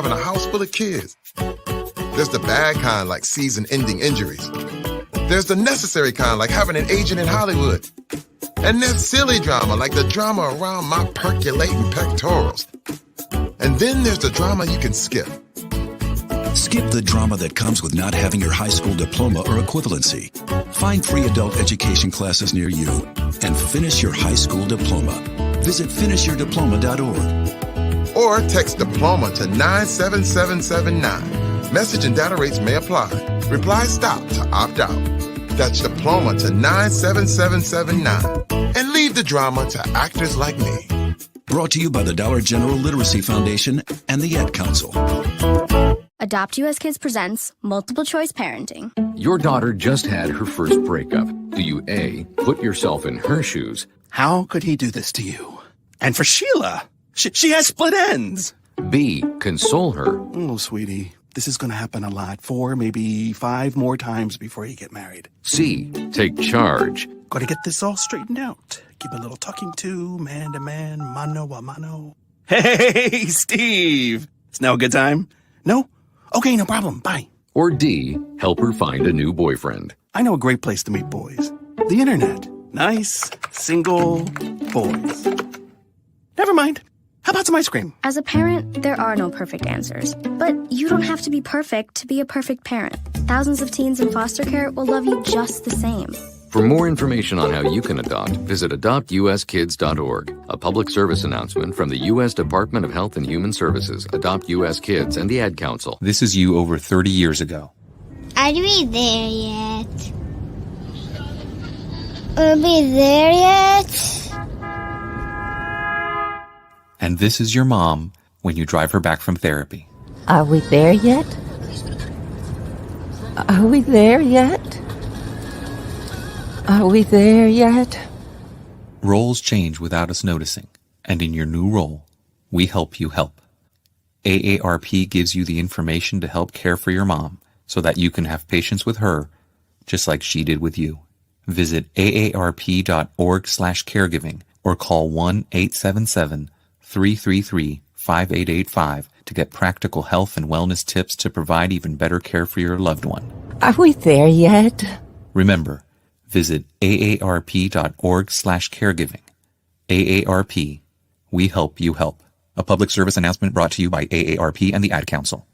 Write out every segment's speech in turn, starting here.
in a house full of kids. There's the bad kind, like season-ending injuries. There's the necessary kind, like having an agent in Hollywood. And there's silly drama, like the drama around my percolating pectorals. And then there's the drama you can skip. Skip the drama that comes with not having your high school diploma or equivalency. Find free adult education classes near you and finish your high school diploma. Visit finishyourdiploma.org. Or text diploma to 97779. Message and data rates may apply. Reply STOP to opt out. That's diploma to 97779. And leave the drama to actors like me. Brought to you by the Dollar General Literacy Foundation and the Ad Council. Adopt US Kids presents Multiple Choice Parenting. Your daughter just had her first breakup. Do you A, put yourself in her shoes? How could he do this to you? And for Sheila, she has split ends. B, console her? Oh, sweetie, this is going to happen a lot. 4, maybe 5 more times before you get married. C, take charge? Got to get this all straightened out. Give a little talking to, man to man, mano a mano. Hey, Steve! Is now a good time? No? Okay, no problem. Bye. Or D, help her find a new boyfriend? I know a great place to meet boys. The internet. Nice, single boys. Never mind. How about some ice cream? As a parent, there are no perfect answers. But you don't have to be perfect to be a perfect parent. Thousands of teens in foster care will love you just the same. For more information on how you can adopt, visit adoptuskids.org. A public service announcement from the U.S. Department of Health and Human Services, Adopt U.S. Kids, and the Ad Council. This is you over 30 years ago. Are we there yet? Are we there yet? And this is your mom when you drive her back from therapy. Are we there yet? Are we there yet? Are we there yet? Roles change without us noticing, and in your new role, we help you help. AARP gives you the information to help care for your mom so that you can have patience with her, just like she did with you. Visit aarp.org/caregiving or call 1-877-333-5885 to get practical health and wellness tips to provide even better care for your loved one. Are we there yet? Remember, visit aarp.org/caregiving. AARP, we help you help. A public service announcement brought to you by AARP and the Ad Council.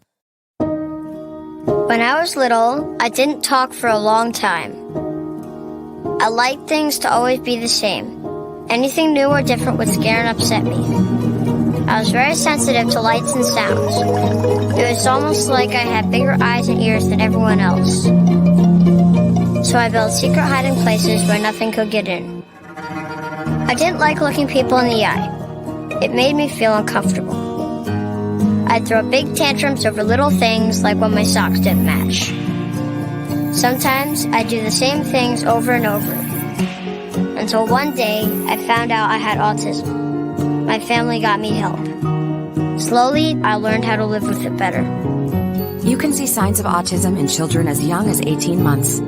When I was little, I didn't talk for a long time. I liked things to always be the same. Anything new or different would scare and upset me. I was very sensitive to lights and sounds. It was almost like I had bigger eyes and ears than everyone else. So I built secret hiding places where nothing could get in. I didn't like looking people in the eye. It made me feel uncomfortable. I'd throw big tantrums over little things like when my socks didn't match. Sometimes I'd do the same things over and over. Until one day, I found out I had autism. My family got me help. Slowly, I learned how to live with it better. You can see signs of autism in children as young as 18 months.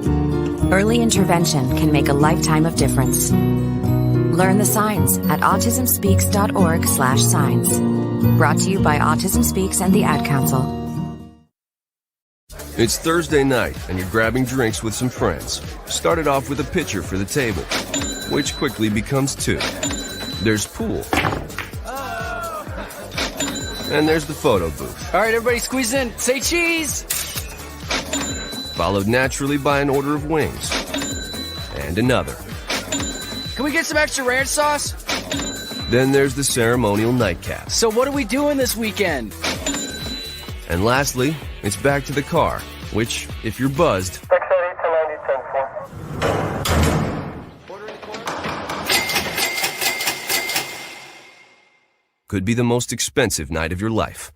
Early intervention can make a lifetime of difference. Learn the signs at autismspeaks.org/signs. Brought to you by Autism Speaks and the Ad Council. It's Thursday night, and you're grabbing drinks with some friends. Started off with a pitcher for the table, which quickly becomes 2. There's pool. And there's the photo booth. All right, everybody squeeze in. Say cheese! Followed naturally by an order of wings. And another. Can we get some extra ranch sauce? Then there's the ceremonial nightcap. So what are we doing this weekend? And lastly, it's back to the car, which, if you're buzzed, could be the most expensive night of your life.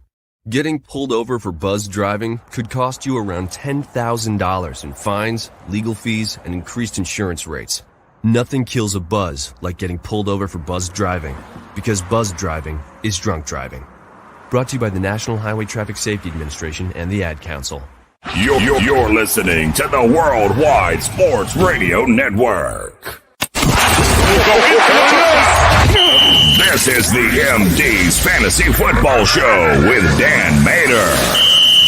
Getting pulled over for buzzed driving could cost you around $10,000 in fines, legal fees, and increased insurance rates. Nothing kills a buzz like getting pulled over for buzzed driving, because buzzed driving is drunk driving. Brought to you by the National Highway Traffic Safety Administration and the Ad Council. You're listening to the Worldwide Sports Radio Network. This is the MD's Fantasy Football Show with Dan Mater,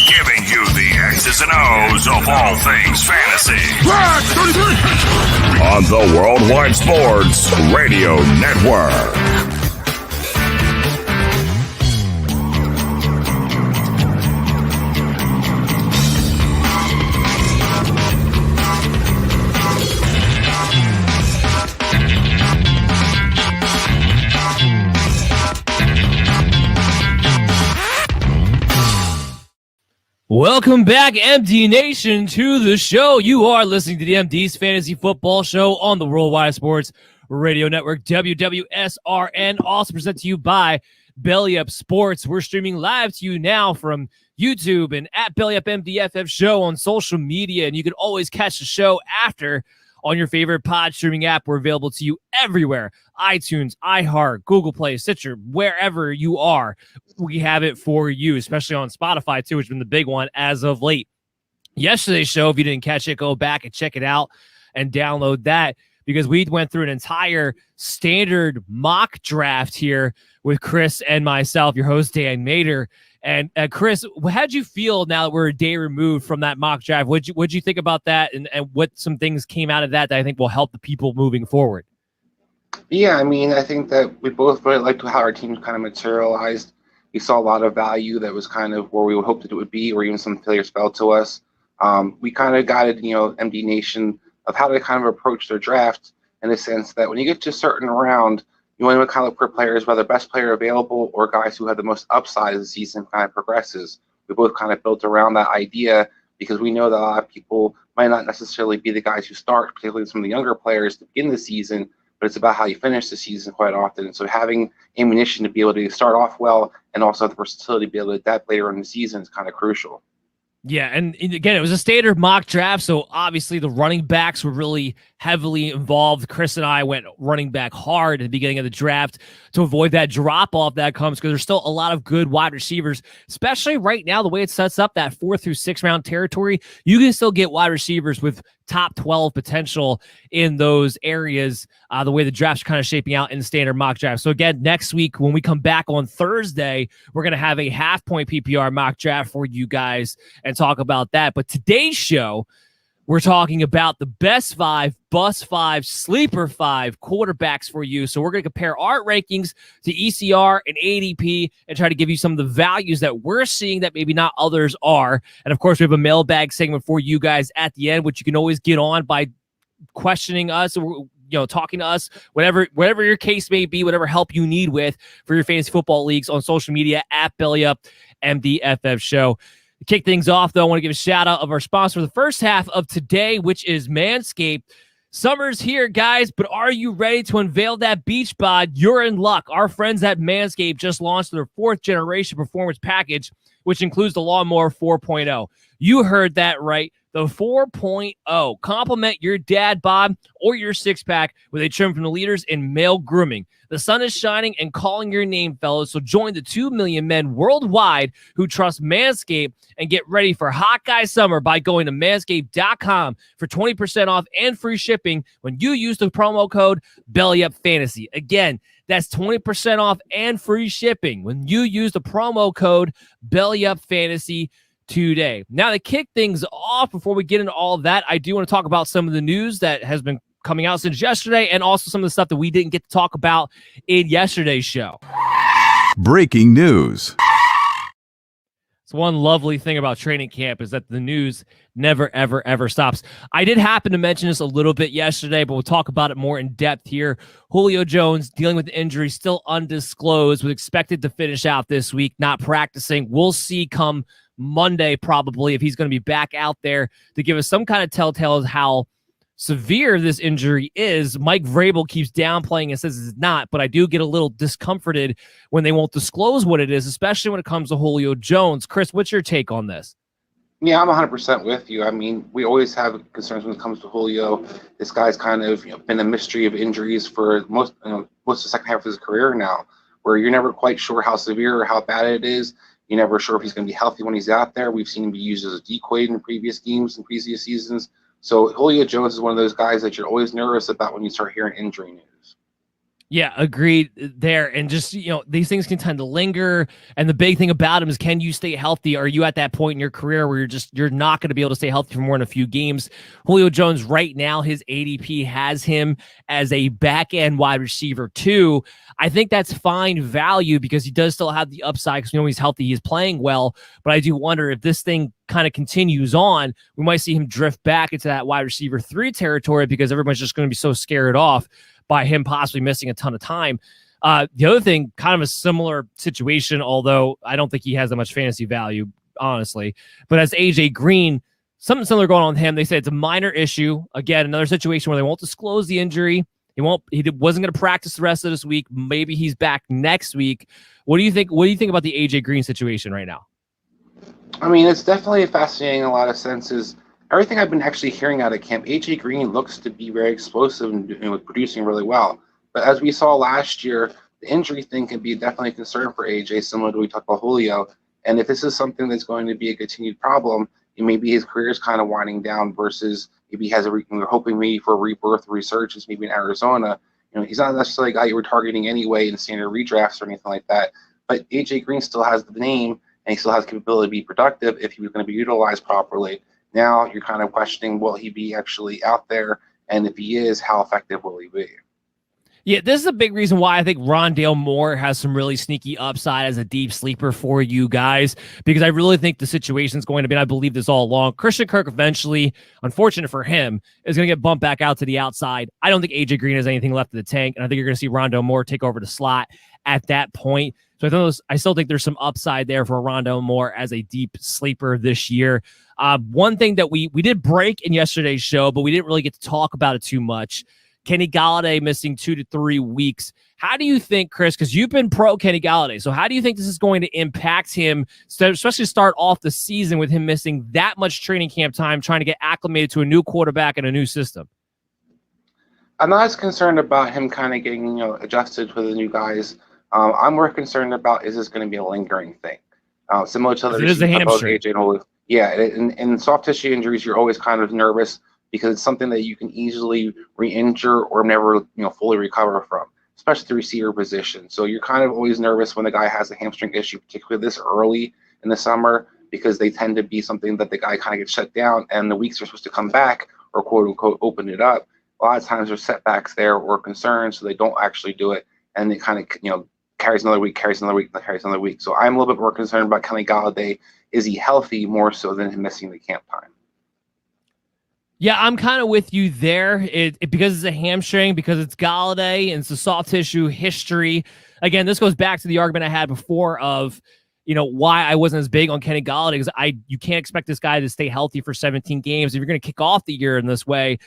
giving you the X's and O's of all things fantasy on the Worldwide Sports Radio Network. Welcome back, MD Nation, to the show. You are listening to the MD's Fantasy Football Show on the Worldwide Sports Radio Network, WWSRN, also presented to you by Belly Up Sports. We're streaming live to you now from YouTube and at Belly Up MDFF Show on social media, and you can always catch the show after on your favorite pod streaming app. We're available to you everywhere: iTunes, iHeart, Google Play, Stitcher, wherever you are. We have it for you, especially on Spotify too, which has been the big one as of late. Yesterday's show, if you didn't catch it, go back and check it out and download that, because we went through an entire standard mock draft here with Chris and myself, your host, Dan Mater. And Chris, how'd you feel now that we're a day removed from that mock draft? What'd you think about that, and what some things came out of that I think will help the people moving forward? Yeah, I mean, I think that we both really liked how our team kind of materialized. We saw a lot of value that was kind of where we would hope that it would be, or even some players fell to us. We kind of guided, MD Nation of how to kind of approach their draft, in the sense that when you get to a certain round, you want to kind of look for players, whether best player available or guys who have the most upside as the season kind of progresses. We both kind of built around that idea, because we know that a lot of people might not necessarily be the guys who start, particularly some of the younger players to begin the season, but it's about how you finish the season quite often. And so having ammunition to be able to start off well and also the versatility to be able to adapt later in the season is kind of crucial. Yeah, and again, it was a standard mock draft, so obviously the running backs were really heavily involved. Chris and I went running back hard at the beginning of the draft to avoid that drop-off that comes, because there's still a lot of good wide receivers, especially right now, the way it sets up that 4th through 6th round territory. You can still get wide receivers with top 12 potential in those areas, the way the draft's kind of shaping out in the standard mock draft. So again, next week when we come back on Thursday, we're going to have a half-point PPR mock draft for you guys and talk about that. But today's show, we're talking about the best 5, bust 5, sleeper 5 quarterbacks for you. So we're going to compare our rankings to ECR and ADP and try to give you some of the values that we're seeing that maybe not others are. And of course, we have a mailbag segment for you guys at the end, which you can always get on by questioning us, or talking to us, whatever your case may be, whatever help you need with for your fantasy football leagues, on social media at Belly Up MDFF Show. To kick things off, though, I want to give a shout out of our sponsor for the first half of today, which is Manscaped. Summer's here, guys, but are you ready to unveil that beach bod? You're in luck. Our friends at Manscaped just launched their 4th generation performance package, which includes the Lawnmower 4.0. You heard that right. The 4.0. Complement your dad bod or your six-pack with a trim from the leaders in male grooming. The sun is shining and calling your name, fellas, so join the 2 million men worldwide who trust Manscaped and get ready for hot guy summer by going to manscaped.com for 20% off and free shipping when you use the promo code BellyUpFantasy. Again, that's 20% off and free shipping when you use the promo code BellyUpFantasy today. Now, to kick things off, before we get into all of that, I do want to talk about some of the news that has been coming out since yesterday, and also some of the stuff that we didn't get to talk about in yesterday's show. Breaking news. So one lovely thing about training camp is that the news never, ever, ever stops. I did happen to mention this a little bit yesterday, but we'll talk about it more in depth here. Julio Jones dealing with the injury, still undisclosed, was expected to finish out this week, not practicing. We'll see come Monday probably if he's going to be back out there to give us some kind of telltale of how severe this injury is. Mike Vrabel keeps downplaying and says it's not, but I do get a little discomforted when they won't disclose what it is, especially when it comes to Julio Jones. Chris, what's your take on this? Yeah, I'm 100% with you. I mean, we always have concerns when it comes to Julio. This guy's kind of been a mystery of injuries for most of the second half of his career now, where you're never quite sure how severe or how bad it is. You're never sure if he's going to be healthy when he's out there. We've seen him be used as a decoy in previous games and previous seasons. So Julio Jones is one of those guys that you're always nervous about when you start hearing injury news. Yeah, agreed there. And just, these things can tend to linger. And the big thing about him is, can you stay healthy? Are you at that point in your career where you're not going to be able to stay healthy for more than a few games? Julio Jones right now, his ADP has him as a back end wide receiver 2. I think that's fine value because he does still have the upside because he's healthy, he's playing well. But I do wonder if this thing kind of continues on, we might see him drift back into that wide receiver 3 territory because everyone's just going to be so scared off by him possibly missing a ton of time. The other thing, kind of a similar situation, although I don't think he has that much fantasy value, honestly. But as AJ Green, something similar going on with him. They say it's a minor issue. Again, another situation where they won't disclose the injury. He wasn't going to practice the rest of this week. Maybe he's back next week. What do you think? What do you think about the AJ Green situation right now? I mean, it's definitely fascinating in a lot of senses. Everything I've been actually hearing out of camp, AJ Green looks to be very explosive and producing really well. But as we saw last year, the injury thing can be definitely a concern for AJ, similar to what we talked about Julio. And if this is something that's going to be a continued problem, maybe his career is kind of winding down versus maybe he has we're hoping maybe for a rebirth, resurgence, maybe in Arizona. He's not necessarily a guy you were targeting anyway in standard redrafts or anything like that. But AJ Green still has the name and he still has the capability to be productive if he was going to be utilized properly. Now you're kind of questioning, will he be actually out there? And if he is, how effective will he be? Yeah, this is a big reason why I think Rondale Moore has some really sneaky upside as a deep sleeper for you guys, because I really think the situation is going to be, and I believe this all along, Christian Kirk eventually, unfortunate for him, is going to get bumped back out to the outside. I don't think AJ Green has anything left in the tank, and I think you're going to see Rondale Moore take over the slot at that point. So I still think there's some upside there for Rondale Moore as a deep sleeper this year. One thing that we did break in yesterday's show, but we didn't really get to talk about it too much, Kenny Golladay missing 2 to 3 weeks. How do you think, Chris, because you've been pro Kenny Golladay, so how do you think this is going to impact him, especially start off the season with him missing that much training camp time, trying to get acclimated to a new quarterback and a new system? I'm not as concerned about him kind of getting adjusted to the new guys. I'm more concerned about, is this going to be a lingering thing? Similar to it is the hamstring. Yeah, in soft tissue injuries, you're always kind of nervous because it's something that you can easily re-injure or never fully recover from, especially the receiver position. So you're kind of always nervous when the guy has a hamstring issue, particularly this early in the summer, because they tend to be something that the guy kind of gets shut down and the weeks are supposed to come back or quote unquote open it up. A lot of times there's setbacks there or concerns, so they don't actually do it, and it kind of carries another week. So I'm a little bit more concerned about Kenny Golladay. Is he healthy more so than him missing the camp time? Yeah, I'm kind of with you there. Because it's a hamstring, because it's Golladay, and it's a soft tissue history. Again, this goes back to the argument I had before of, why I wasn't as big on Kenny Golladay, because you can't expect this guy to stay healthy for 17 games. If you're going to kick off the year in this way,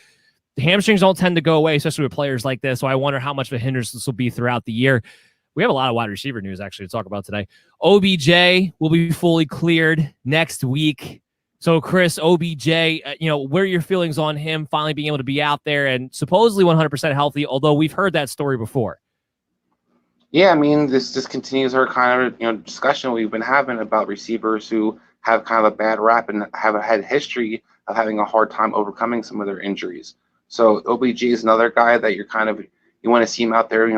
the hamstrings don't tend to go away, especially with players like this. So I wonder how much of a hindrance this will be throughout the year. We have a lot of wide receiver news, actually, to talk about today. OBJ will be fully cleared next week. So, Chris, OBJ, what are your feelings on him finally being able to be out there and supposedly 100% healthy, although we've heard that story before? Yeah, I mean, this just continues our kind of discussion we've been having about receivers who have kind of a bad rap and have had a history of having a hard time overcoming some of their injuries. So OBJ is another guy that you want to see him out there,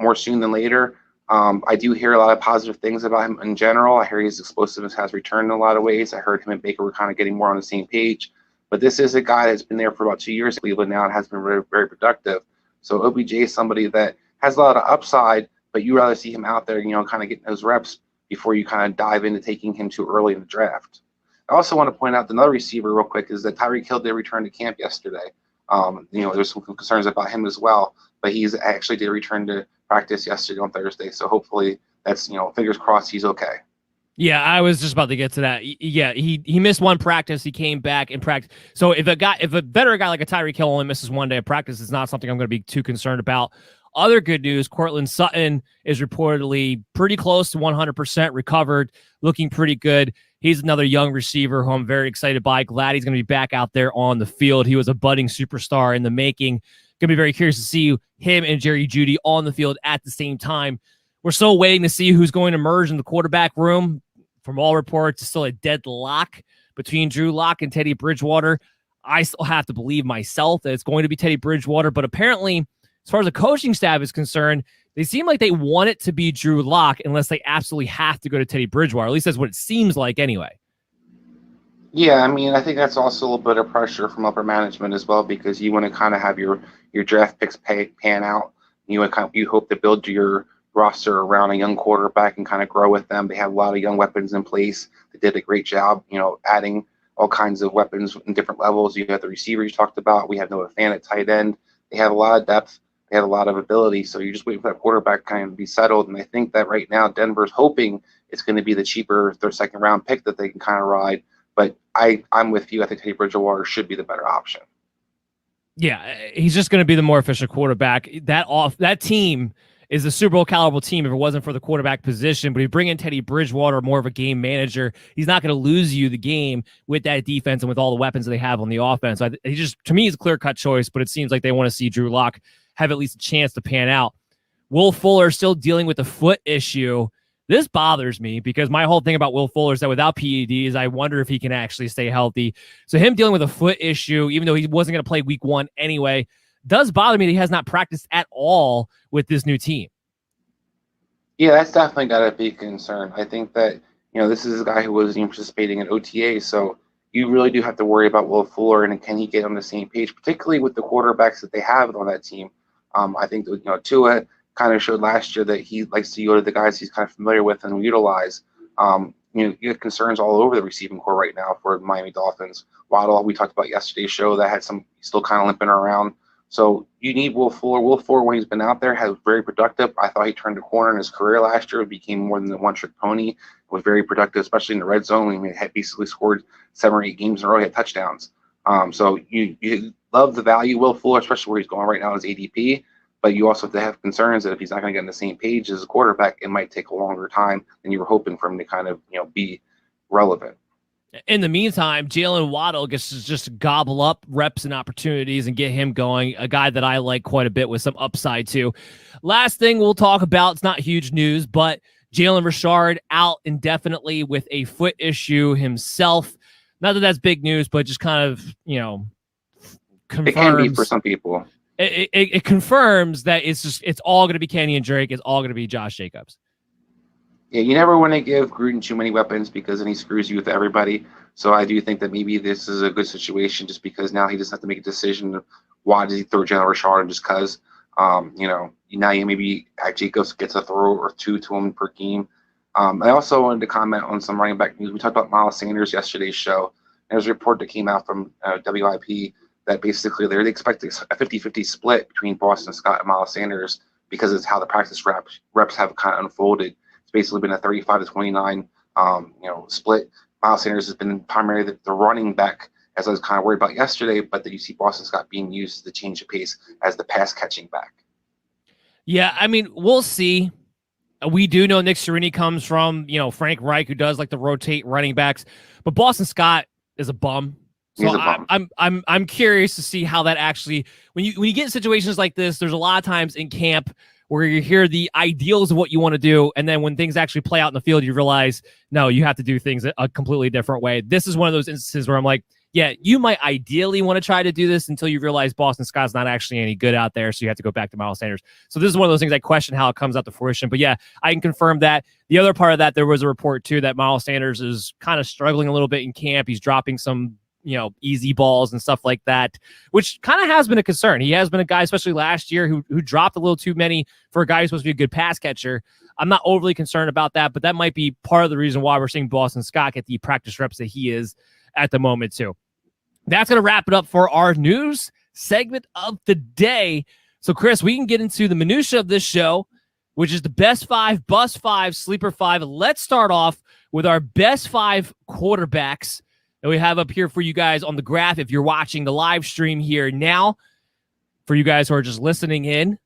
more soon than later. I do hear a lot of positive things about him in general. I hear his explosiveness has returned in a lot of ways. I heard him and Baker were kind of getting more on the same page. But this is a guy that's been there for about 2 years in Cleveland now and has been very, very productive. So OBJ is somebody that has a lot of upside, but you rather see him out there, kind of getting those reps before you kind of dive into taking him too early in the draft. I also want to point out another receiver real quick is that Tyreek Hill did return to camp yesterday. There's some concerns about him as well, but he's actually did return to practice yesterday on Thursday. So hopefully that's, fingers crossed he's okay. Yeah, I was just about to get to that. Yeah, he missed one practice. He came back and practice. So if a veteran guy like a Tyreek Hill only misses one day of practice, it's not something I'm going to be too concerned about. Other good news, Courtland Sutton is reportedly pretty close to 100% recovered, looking pretty good. He's another young receiver who I'm very excited by. Glad he's going to be back out there on the field. He was a budding superstar in the making. Going to be very curious to see him and Jerry Jeudy on the field at the same time. We're still waiting to see who's going to emerge in the quarterback room. From all reports, it's still a deadlock between Drew Lock and Teddy Bridgewater. I still have to believe myself that it's going to be Teddy Bridgewater, but apparently as far as the coaching staff is concerned, they seem like they want it to be Drew Lock unless they absolutely have to go to Teddy Bridgewater. At least that's what it seems like anyway. Yeah, I mean, I think that's also a little bit of pressure from upper management as well, because you want to kind of have your draft picks pan out. You hope to build your roster around a young quarterback and kind of grow with them. They have a lot of young weapons in place. They did a great job, adding all kinds of weapons in different levels. You have the receivers you talked about. We have Noah Fant at tight end. They have a lot of depth. They have a lot of ability. So you're just waiting for that quarterback kind of to be settled. And I think that right now Denver's hoping it's going to be the cheaper second round pick that they can kind of ride. But I'm with you. I think Teddy Bridgewater should be the better option. Yeah, he's just going to be the more efficient quarterback. That team is a Super Bowl caliber team if it wasn't for the quarterback position. But if you bring in Teddy Bridgewater, more of a game manager, he's not going to lose you the game with that defense and with all the weapons that they have on the offense. So he just, to me, is a clear-cut choice, but it seems like they want to see Drew Lock have at least a chance to pan out. Will Fuller still dealing with a foot issue. This bothers me because my whole thing about Will Fuller is that without PEDs, I wonder if he can actually stay healthy. So him dealing with a foot issue, even though he wasn't going to play week 1 anyway, does bother me that he has not practiced at all with this new team. Yeah, that's definitely got to be a concern. I think that, this is a guy who wasn't even participating in OTA, so you really do have to worry about Will Fuller and can he get on the same page, particularly with the quarterbacks that they have on that team. I think that, Tua kind of showed last year that he likes to go to the guys he's kind of familiar with and utilize. You have concerns all over the receiving core right now for the Miami Dolphins. Waddle, we talked about yesterday's show, that had some still kind of limping around. So you need Will Fuller. Will Fuller, when he's been out there, has very productive. I thought he turned a corner in his career last year. It became more than the one-trick pony. It was very productive, especially in the red zone. He had basically scored 7 or 8 games in a row. He had touchdowns. So you love the value of Will Fuller, especially where he's going right now as ADP. But you also have to have concerns that if he's not going to get on the same page as a quarterback, it might take a longer time than you were hoping for him to kind of be relevant. In the meantime, Jalen Waddle gets to just gobble up reps and opportunities and get him going. A guy that I like quite a bit with some upside too. Last thing we'll talk about, it's not huge news, but Jalen Richard out indefinitely with a foot issue himself. Not that that's big news, but just kind of, confirms. It can be for some people. It confirms that it's all going to be Kenyon Drake. It's all going to be Josh Jacobs. Yeah, you never want to give Gruden too many weapons because then he screws you with everybody. So I do think that maybe this is a good situation just because now he doesn't have to make a decision. Why does he throw Jalen Richard just because? Now you maybe Jacobs gets a throw or 2 to him per game. I also wanted to comment on some running back news. We talked about Miles Sanders yesterday's show. There's a report that came out from WIP that basically they expect a 50-50 split between Boston Scott and Miles Sanders because it's how the practice reps have kind of unfolded. It's basically been a 35-29 split. Miles Sanders has been primarily the running back, as I was kind of worried about yesterday, but that you see Boston Scott being used to change the pace as the pass catching back. Yeah, I mean, we'll see. We do know Nick Sirianni comes from, Frank Reich, who does like the rotate running backs, but Boston Scott is a bum. So I'm curious to see how that actually, when you get in situations like this, there's a lot of times in camp where you hear the ideals of what you want to do, and then when things actually play out in the field, you realize, no, you have to do things a completely different way. This is one of those instances where I'm like, yeah, you might ideally want to try to do this until you realize Boston Scott's not actually any good out there, so you have to go back to Miles Sanders. So this is one of those things I question how it comes out to fruition. But yeah, I can confirm that. The other part of that, there was a report too that Miles Sanders is kind of struggling a little bit in camp. He's dropping some easy balls and stuff like that, which kind of has been a concern. He has been a guy, especially last year, who dropped a little too many for a guy who's supposed to be a good pass catcher. I'm not overly concerned about that, but that might be part of the reason why we're seeing Boston Scott get the practice reps that he is at the moment too. That's going to wrap it up for our news segment of the day. So, Chris, we can get into the minutia of this show, which is the best 5, bust 5, sleeper 5. Let's start off with our best 5 quarterbacks that we have up here for you guys on the graph. If you're watching the live stream here now, for you guys who are just listening in,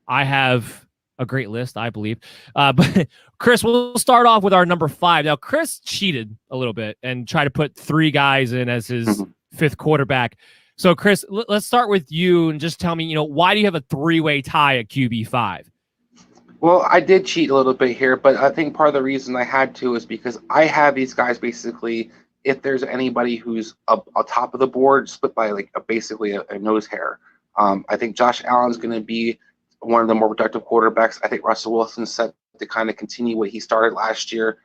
I have a great list, I believe. But Chris, we'll start off with our number 5. Now, Chris cheated a little bit and tried to put 3 guys in as his 5th quarterback. So, Chris, let's start with you and just tell me, why do you have a 3-way tie at QB5? Well, I did cheat a little bit here, but I think part of the reason I had to is because I have these guys basically, if there's anybody who's up top of the board, split by basically a nose hair. I think Josh Allen's going to be one of the more productive quarterbacks. I think Russell Wilson's set to kind of continue what he started last year.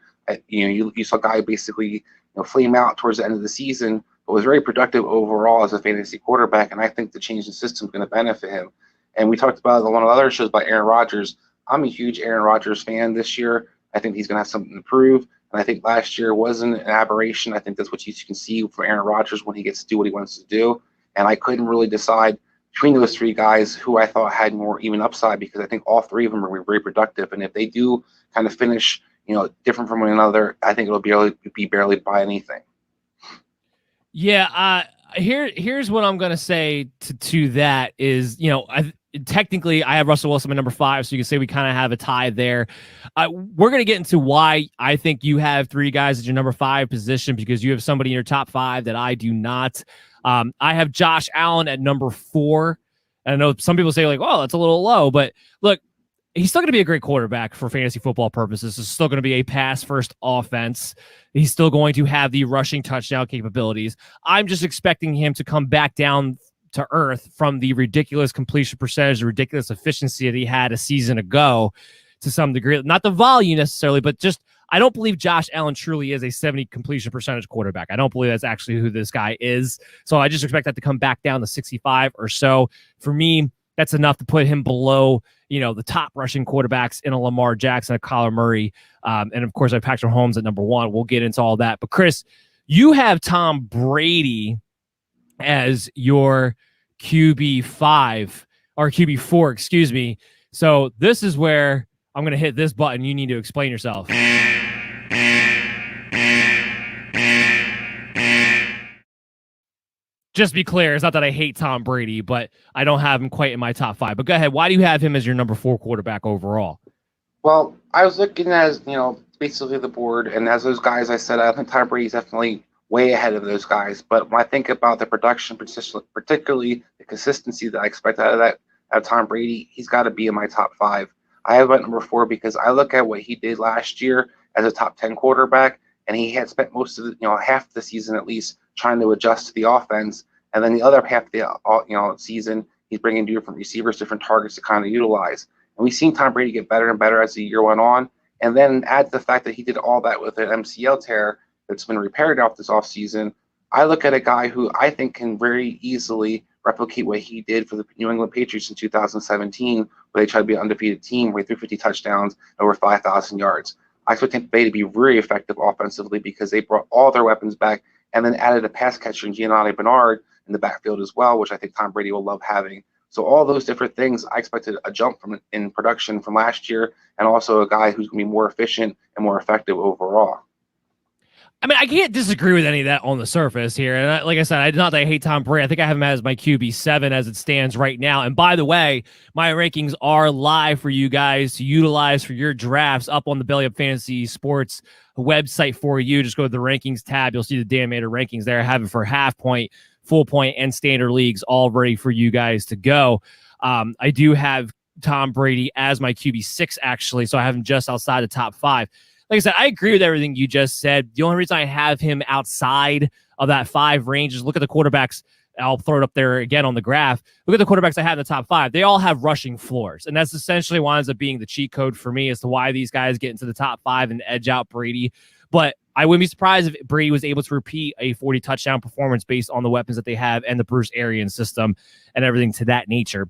You saw a guy basically flame out towards the end of the season, but was very productive overall as a fantasy quarterback. And I think the change in system is going to benefit him. And we talked about on one of the other shows about Aaron Rodgers. I'm a huge Aaron Rodgers fan this year. I think he's going to have something to prove. And I think last year wasn't an aberration. I think that's what you can see from Aaron Rodgers when he gets to do what he wants to do. And I couldn't really decide between those three guys who I thought had more even upside, because I think all three of them are very productive. And if they do kind of finish, different from one another, I think it'll be barely by anything. Yeah. Here's what I'm going to say to that is, technically I have Russell Wilson at number 5, so you can say we kind of have a tie there. We're going to get into why I think you have 3 guys at your number 5 position, because you have somebody in your top 5 that I do not. I have Josh Allen at number 4. And I know some people say like, "Oh, that's a little low," but look, he's still going to be a great quarterback for fantasy football purposes. It's still going to be a pass-first offense. He's still going to have the rushing touchdown capabilities. I'm just expecting him to come back down to earth from the ridiculous completion percentage, the ridiculous efficiency that he had a season ago to some degree. Not the volume necessarily, but just I don't believe Josh Allen truly is a 70 completion percentage quarterback. I don't believe that's actually who this guy is. So I just expect that to come back down to 65 or so. For me, that's enough to put him below, the top rushing quarterbacks in a Lamar Jackson, a Kyler Murray. And of course, I have Patrick Mahomes at number 1. We'll get into all that. But Chris, you have Tom Brady as your QB5 or QB4, excuse me. So this is where I'm going to hit this button. You need to explain yourself. Just be clear, it's not that I hate Tom Brady, but I don't have him quite in my top 5. But go ahead. Why do you have him as your number 4 quarterback overall? Well, I was looking at, basically the board, and as those guys I said, I think Tom Brady's definitely way ahead of those guys. But when I think about the production, particularly the consistency that I expect out of Tom Brady, he's got to be in my top 5. I have him at number 4 because I look at what he did last year as a top 10 quarterback, and he had spent most of the, half the season at least trying to adjust to the offense. And then the other half of the season, he's bringing different receivers, different targets to kind of utilize. And we've seen Tom Brady get better and better as the year went on. And then add to the fact that he did all that with an MCL tear that's been repaired off this offseason. I look at a guy who I think can very easily replicate what he did for the New England Patriots in 2017, where they tried to be an undefeated team, where he threw 50 touchdowns, over 5,000 yards. I expect Tampa Bay to be very effective offensively because they brought all their weapons back and then added a pass catcher in Giannotti Bernard in the backfield as well, which I think Tom Brady will love having. So all those different things, I expected a jump in production from last year, and also a guy who's going to be more efficient and more effective overall. I mean, I can't disagree with any of that on the surface here. And like I said, not that I hate Tom Brady. I think I have him as my QB7 as it stands right now. And by the way, my rankings are live for you guys to utilize for your drafts up on the Belly Up Fantasy Sports website for you. Just go to the rankings tab. You'll see the Dan Mater rankings there. I have it for half point, full point, and standard leagues all ready for you guys to go. I do have Tom Brady as my QB6, actually. So I have him just outside the top 5. Like I said, I agree with everything you just said. The only reason I have him outside of that 5 range is look at the quarterbacks. I'll throw it up there again on the graph. Look at the quarterbacks I have in the top 5. They all have rushing floors. And that's essentially what ends up being the cheat code for me as to why these guys get into the top 5 and edge out Brady. But I wouldn't be surprised if Brady was able to repeat a 40 touchdown performance based on the weapons that they have and the Bruce Arians system and everything to that nature.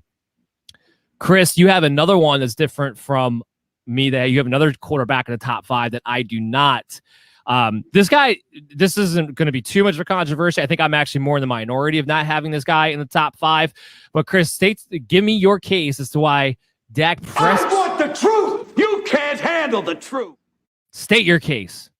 Chris, you have another one that's different from me, that you have another quarterback in the top 5 that I do not. This isn't going to be too much of a controversy. I think I'm actually more in the minority of not having this guy in the top 5. But Chris, give me your case as to why Dak Prescott. I want the truth. You can't handle the truth. State your case.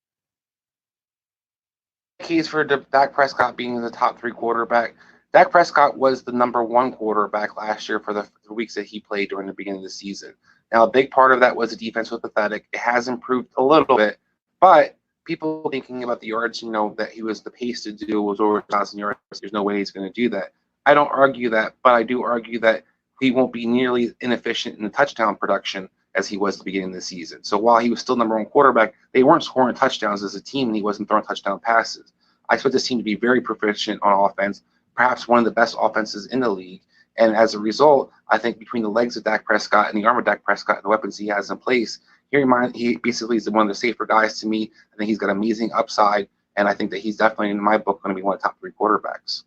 Case for Dak Prescott being the top 3 quarterback. Dak Prescott was the number 1 quarterback last year for the weeks that he played during the beginning of the season. Now, a big part of that was the defense was pathetic. It has improved a little bit, but people thinking about the yards, that he was the pace to do was over 1,000 yards. There's no way he's going to do that. I don't argue that, but I do argue that he won't be nearly inefficient in the touchdown production as he was at the beginning of the season. So while he was still number 1 quarterback, they weren't scoring touchdowns as a team, and he wasn't throwing touchdown passes. I expect this team to be very proficient on offense, perhaps one of the best offenses in the league. And as a result, I think between the legs of Dak Prescott and the arm of Dak Prescott and the weapons he has in place, he basically is one of the safer guys to me. I think he's got amazing upside, and I think that he's definitely, in my book, going to be one of the top 3 quarterbacks.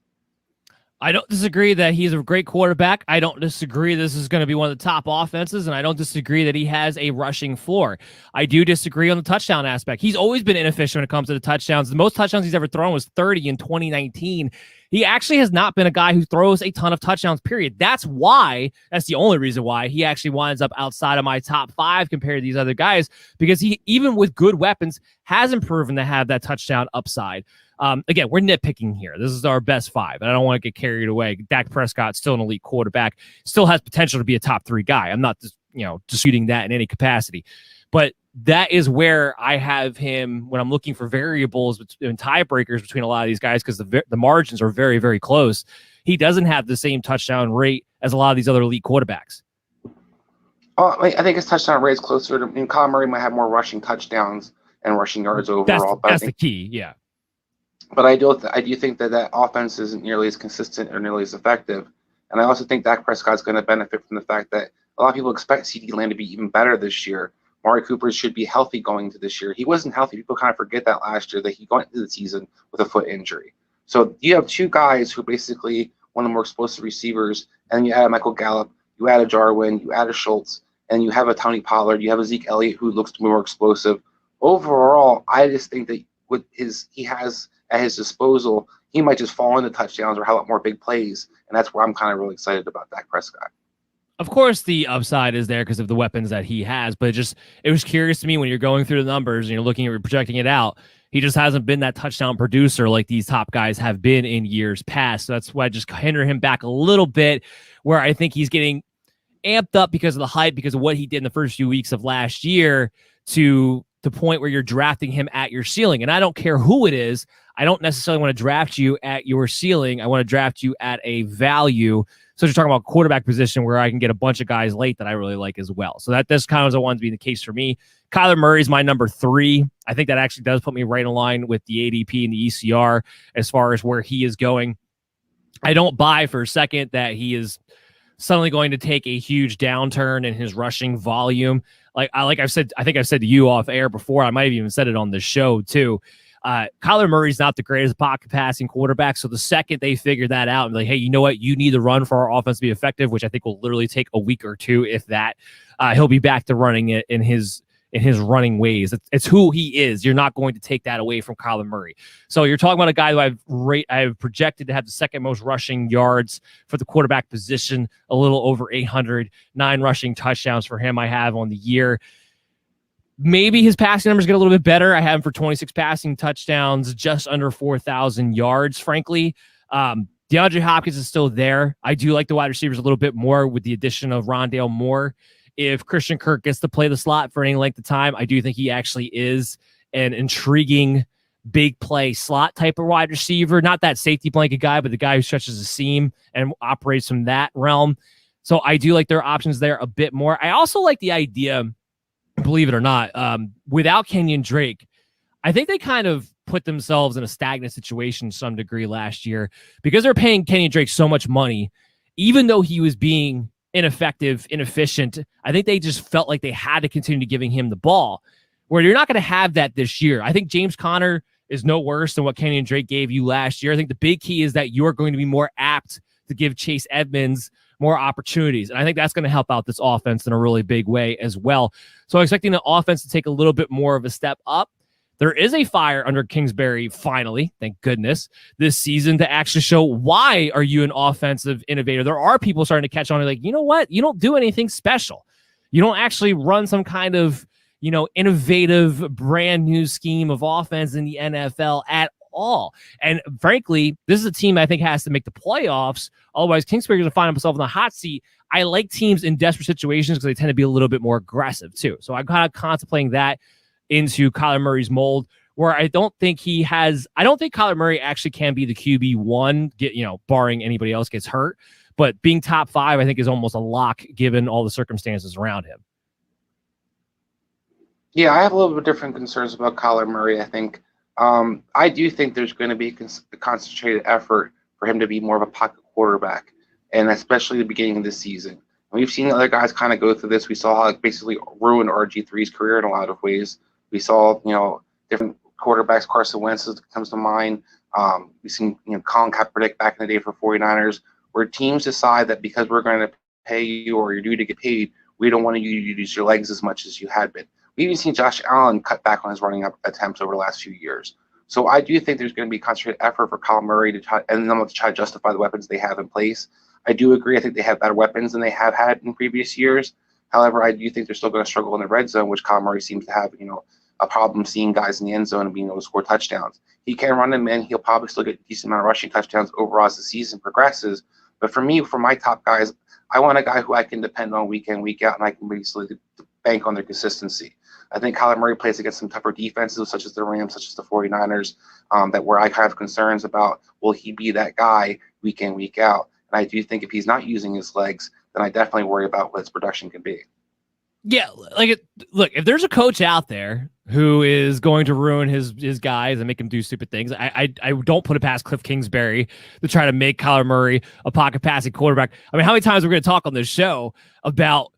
I don't disagree that he's a great quarterback. I don't disagree this is going to be one of the top offenses, and I don't disagree that he has a rushing floor. I do disagree on the touchdown aspect. He's always been inefficient when it comes to the touchdowns. The most touchdowns he's ever thrown was 30 in 2019. He actually has not been a guy who throws a ton of touchdowns, period. That's the only reason why he actually winds up outside of my top 5 compared to these other guys, because he, even with good weapons, hasn't proven to have that touchdown upside. Again, we're nitpicking here. This is our best 5, and I don't want to get carried away. Dak Prescott's still an elite quarterback, still has potential to be a top 3 guy. I'm not disputing that in any capacity, but that is where I have him when I'm looking for variables and tiebreakers between a lot of these guys, because the margins are very, very close. He doesn't have the same touchdown rate as a lot of these other elite quarterbacks. I think his touchdown rate is closer to. Kyler Murray might have more rushing touchdowns and rushing yards overall. That's the key, yeah. But I do think that offense isn't nearly as consistent or nearly as effective. And I also think Dak Prescott's going to benefit from the fact that a lot of people expect CeeDee Lamb to be even better this year. Mari Cooper should be healthy going into this year. He wasn't healthy. People kind of forget that last year, that he went into the season with a foot injury. So you have 2 guys who are basically one of the more explosive receivers, and you add Michael Gallup, you add a Jarwin, you add a Schultz, and you have a Tony Pollard, you have a Zeke Elliott who looks more explosive. Overall, I just think that what he has at his disposal, he might just fall into touchdowns or have a lot more big plays, and that's where I'm kind of really excited about Dak Prescott. Of course, the upside is there because of the weapons that he has, but it was curious to me when you're going through the numbers and you're looking at projecting it out. He just hasn't been that touchdown producer like these top guys have been in years past. So that's why I just hinder him back a little bit, where I think he's getting amped up because of the hype, because of what he did in the first few weeks of last year, to the point where you're drafting him at your ceiling. And I don't care who it is. I don't necessarily want to draft you at your ceiling. I want to draft you at a value. So you're talking about quarterback position where I can get a bunch of guys late that I really like as well. So that's kind of the one to be the case for me. Kyler Murray is my number 3. I think that actually does put me right in line with the ADP and the ECR as far as where he is going. I don't buy for a second that he is suddenly going to take a huge downturn in his rushing volume. Like I've said, I think I've said to you off air before, I might have even said it on the show too. Kyler Murray's not the greatest pocket passing quarterback. So the second they figure that out and like, hey, you know what? You need to run for our offense to be effective, which I think will literally take a week or 2, if that. He'll be back to running it in his running ways. It's who he is. You're not going to take that away from Kyler Murray. So you're talking about a guy who I've projected to have the second most rushing yards for the quarterback position, a little over 800, 9 rushing touchdowns for him I have on the year. Maybe his passing numbers get a little bit better. I have him for 26 passing touchdowns, just under 4,000 yards, frankly. DeAndre Hopkins is still there. I do like the wide receivers a little bit more with the addition of Rondale Moore. If Christian Kirk gets to play the slot for any length of time, I do think he actually is an intriguing big play slot type of wide receiver. Not that safety blanket guy, but the guy who stretches the seam and operates from that realm. So I do like their options there a bit more. I also like the idea, believe it or not, without Kenyon Drake, I think they kind of put themselves in a stagnant situation to some degree last year because they're paying Kenyon Drake so much money, even though he was being ineffective, inefficient. I think they just felt like they had to continue giving him the ball, where you're not going to have that this year. I think James Conner is no worse than what Kenyon Drake gave you last year. I think the big key is that you're going to be more apt to give Chase Edmonds more opportunities. And I think that's going to help out this offense in a really big way as well. So I'm expecting the offense to take a little bit more of a step up. There is a fire under Kingsbury, finally, thank goodness, this season to actually show why are you an offensive innovator. There are people starting to catch on and like, you know what? You don't do anything special. You don't actually run some kind of, innovative brand new scheme of offense in the NFL at all. And frankly, this is a team I think has to make the playoffs. Otherwise, Kingsbury is going to find himself in the hot seat. I like teams in desperate situations because they tend to be a little bit more aggressive too. So I'm kind of contemplating that into Kyler Murray's mold, where I don't think Kyler Murray actually can be the QB1, barring anybody else gets hurt. But being top 5, I think, is almost a lock given all the circumstances around him. Yeah, I have a little bit different concerns about Kyler Murray. I think I do think there's going to be a concentrated effort for him to be more of a pocket quarterback. and especially the beginning of this season. We've seen other guys kind of go through this. We saw how it basically ruined RG3's career in a lot of ways. We saw, different quarterbacks. Carson Wentz comes to mind. We've seen, Colin Kaepernick back in the day for 49ers, where teams decide that because we're going to pay you or you're due to get paid, we don't want you to use your legs as much as you had been. We've even seen Josh Allen cut back on his running up attempts over the last few years. So I do think there's going to be concentrated effort for Kyler Murray to try to justify the weapons they have in place. I do agree. I think they have better weapons than they have had in previous years. However, I do think they're still going to struggle in the red zone, which Kyler Murray seems to have, a problem seeing guys in the end zone and being able to score touchdowns. He can run them in. He'll probably still get a decent amount of rushing touchdowns overall as the season progresses. But for me, for my top guys, I want a guy who I can depend on week in, week out, and I can basically bank on their consistency. I think Kyler Murray plays against some tougher defenses, such as the Rams, such as the 49ers, that where I have concerns about, will he be that guy week in, week out? And I do think if he's not using his legs, then I definitely worry about what his production can be. Yeah, look, if there's a coach out there who is going to ruin his guys and make them do stupid things, I don't put it past Cliff Kingsbury to try to make Kyler Murray a pocket passing quarterback. I mean, how many times we're going to talk on this show about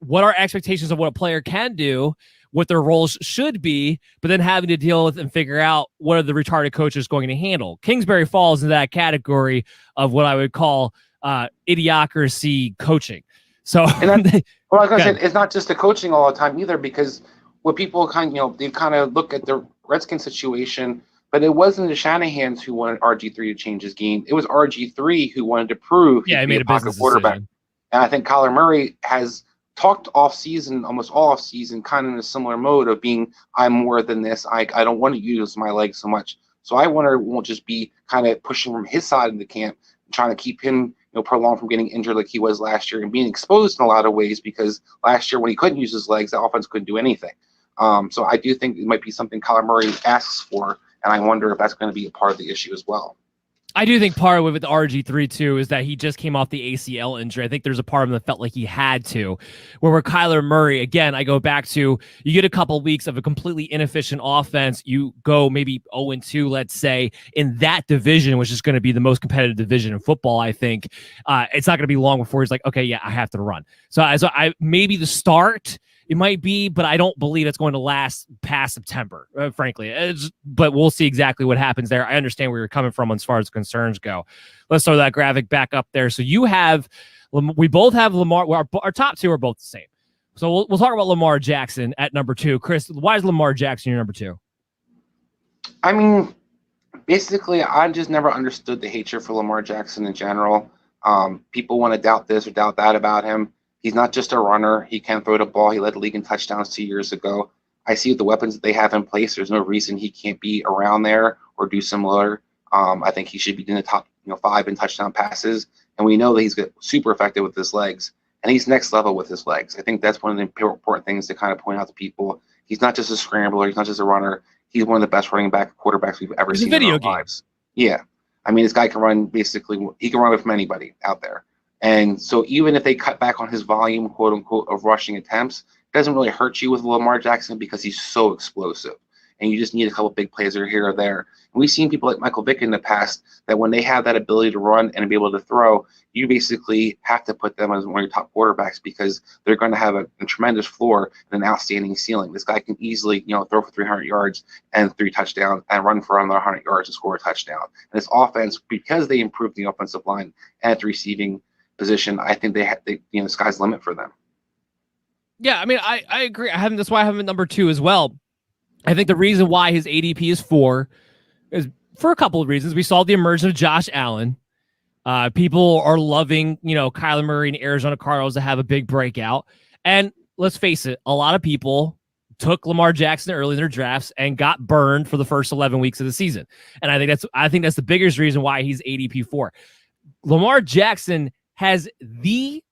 what our expectations of what a player can do, what their roles should be, but then having to deal with and figure out what are the retarded coaches going to handle. Kingsbury falls into that category of what I would call idiocracy coaching. So, it's not just the coaching all the time either, because what people they kind of look at the Redskins situation, but it wasn't the Shanahans who wanted RG3 to change his game. It was RG3 who wanted to prove he made a pocket quarterback. Decision. And I think Kyler Murray has talked off season, almost all off season, kind of in a similar mode of being, I'm more than this. I don't want to use my legs so much. So I wonder, won't just be kind of pushing from his side of the camp, trying to keep him prolonged from getting injured like he was last year and being exposed in a lot of ways, because last year when he couldn't use his legs, the offense couldn't do anything. So I do think it might be something Kyler Murray asks for, and I wonder if that's going to be a part of the issue as well. I do think part of it with RG3 too is that he just came off the ACL injury. I think there's a part of him that felt like he had to. Where Kyler Murray, again, I go back to, you get a couple of weeks of a completely inefficient offense. You go maybe 0-2, let's say, in that division, which is going to be the most competitive division in football. I think it's not going to be long before he's like, okay, yeah, I have to run. So I maybe the start. It might be, but I don't believe it's going to last past September, frankly. But we'll see exactly what happens there. I understand where you're coming from as far as concerns go. Let's throw that graphic back up there. So we both have Lamar. Our top two are both the same. So we'll talk about Lamar Jackson at number 2. Chris, why is Lamar Jackson your number 2? I mean, basically, I just never understood the hatred for Lamar Jackson in general. People want to doubt this or doubt that about him. He's not just a runner. He can throw the ball. He led the league in touchdowns 2 years ago. I see the weapons that they have in place. There's no reason he can't be around there or do similar. I think he should be in the top 5 in touchdown passes. And we know that he's super effective with his legs. And he's next level with his legs. I think that's one of the important things to kind of point out to people. He's not just a scrambler. He's not just a runner. He's one of the best running back quarterbacks we've ever seen in our lives. Yeah. I mean, this guy can run he can run from anybody out there. And so even if they cut back on his volume, quote unquote, of rushing attempts, it doesn't really hurt you with Lamar Jackson because he's so explosive. And you just need a couple big plays here or there. And we've seen people like Michael Vick in the past that when they have that ability to run and be able to throw, you basically have to put them as one of your top quarterbacks because they're going to have a tremendous floor and an outstanding ceiling. This guy can easily, throw for 300 yards and 3 touchdowns and run for another 100 yards and score a touchdown. And this offense, because they improved the offensive line and at the receiving position, I think the sky's the limit for them. Yeah, I mean, I agree. That's why I have him at number 2 as well. I think the reason why his ADP is 4 is for a couple of reasons. We saw the emergence of Josh Allen. People are loving, Kyler Murray and Arizona Cardinals to have a big breakout. And let's face it, a lot of people took Lamar Jackson early in their drafts and got burned for the first 11 weeks of the season. And I think that's the biggest reason why he's ADP 4. Lamar Jackson has the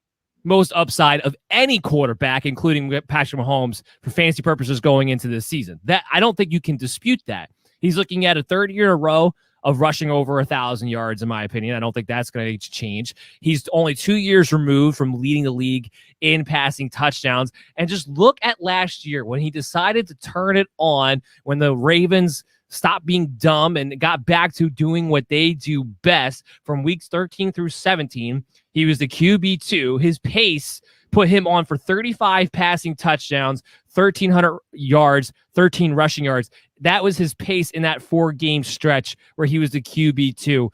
most upside of any quarterback, including Patrick Mahomes, for fantasy purposes going into this season. That I don't think you can dispute that. He's looking at a third year in a row of rushing over 1,000 yards, in my opinion. I don't think that's going to change. He's only 2 years removed from leading the league in passing touchdowns. And just look at last year when he decided to turn it on when the Ravens stopped being dumb and got back to doing what they do best. From weeks 13 through 17, he was the QB2. His pace put him on for 35 passing touchdowns, 1,300 yards, 13 rushing yards. That was his pace in that 4-game stretch where he was the QB2.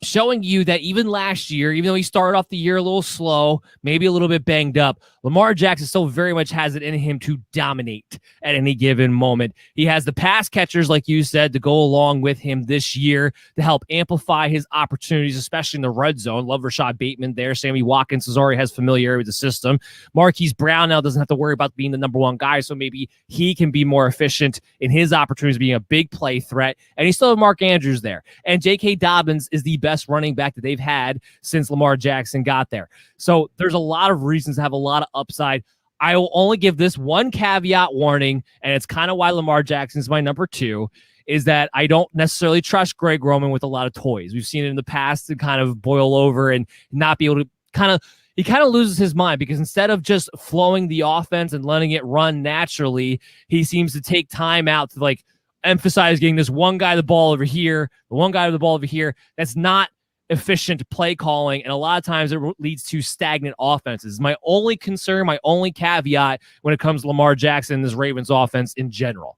Showing you that even last year, even though he started off the year a little slow, maybe a little bit banged up, Lamar Jackson still very much has it in him to dominate at any given moment. He has the pass catchers, like you said, to go along with him this year to help amplify his opportunities, especially in the red zone. Love Rashad Bateman there. Sammy Watkins already has familiarity with the system. Marquise Brown now doesn't have to worry about being the number one guy, so maybe he can be more efficient in his opportunities, being a big play threat. And you still have Mark Andrews there. And J.K. Dobbins is the best running back that they've had since Lamar Jackson got there. So there's a lot of reasons to have a lot of upside. I will only give this one caveat warning, and it's kind of why Lamar Jackson is my number 2, is that I don't necessarily trust Greg Roman with a lot of toys. We've seen it in the past to kind of boil over and not be able to he kind of loses his mind, because instead of just flowing the offense and letting it run naturally, he seems to take time out to emphasize getting this one guy the ball over here, the one guy the ball over here. That's not efficient play calling, and a lot of times it leads to stagnant offenses. My only concern, my only caveat when it comes to Lamar Jackson and this Ravens offense in general.